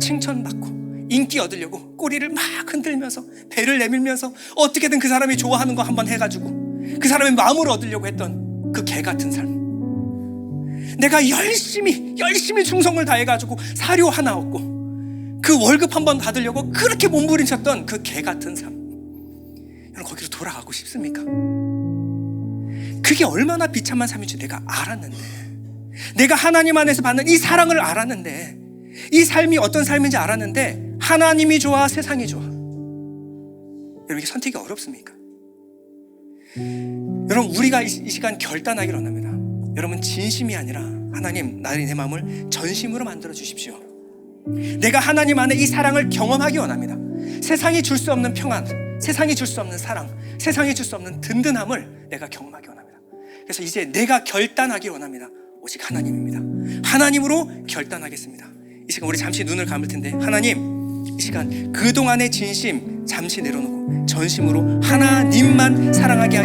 칭찬받고 인기 얻으려고 꼬리를 막 흔들면서 배를 내밀면서 어떻게든 그 사람이 좋아하는 거 한번 해가지고 그 사람의 마음을 얻으려고 했던 그 개 같은 삶. 내가 열심히 충성을 다해가지고 사료 하나 얻고 그 월급 한번 받으려고 그렇게 몸부림쳤던 그 개 같은 삶. 여러분, 거기로 돌아가고 싶습니까? 그게 얼마나 비참한 삶인지 내가 알았는데, 내가 하나님 안에서 받는 이 사랑을 알았는데, 이 삶이 어떤 삶인지 알았는데, 하나님이 좋아, 세상이 좋아? 여러분, 이게 선택이 어렵습니까? 여러분, 우리가 이 시간 결단하기를 원합니다. 여러분, 진심이 아니라 하나님, 나의 내 마음을 전심으로 만들어 주십시오. 내가 하나님 안에 이 사랑을 경험하기 원합니다. 세상이 줄 수 없는 평안, 세상이 줄 수 없는 사랑, 세상이 줄 수 없는 든든함을 내가 경험하기 원합니다. 그래서 이제 내가 결단하기 원합니다. 오직 하나님입니다. 하나님으로 결단하겠습니다. 이 시간 우리 잠시 눈을 감을 텐데, 하나님, 이 시간 그동안의 진심 잠시 내려놓고 전심으로 하나님만 사랑하게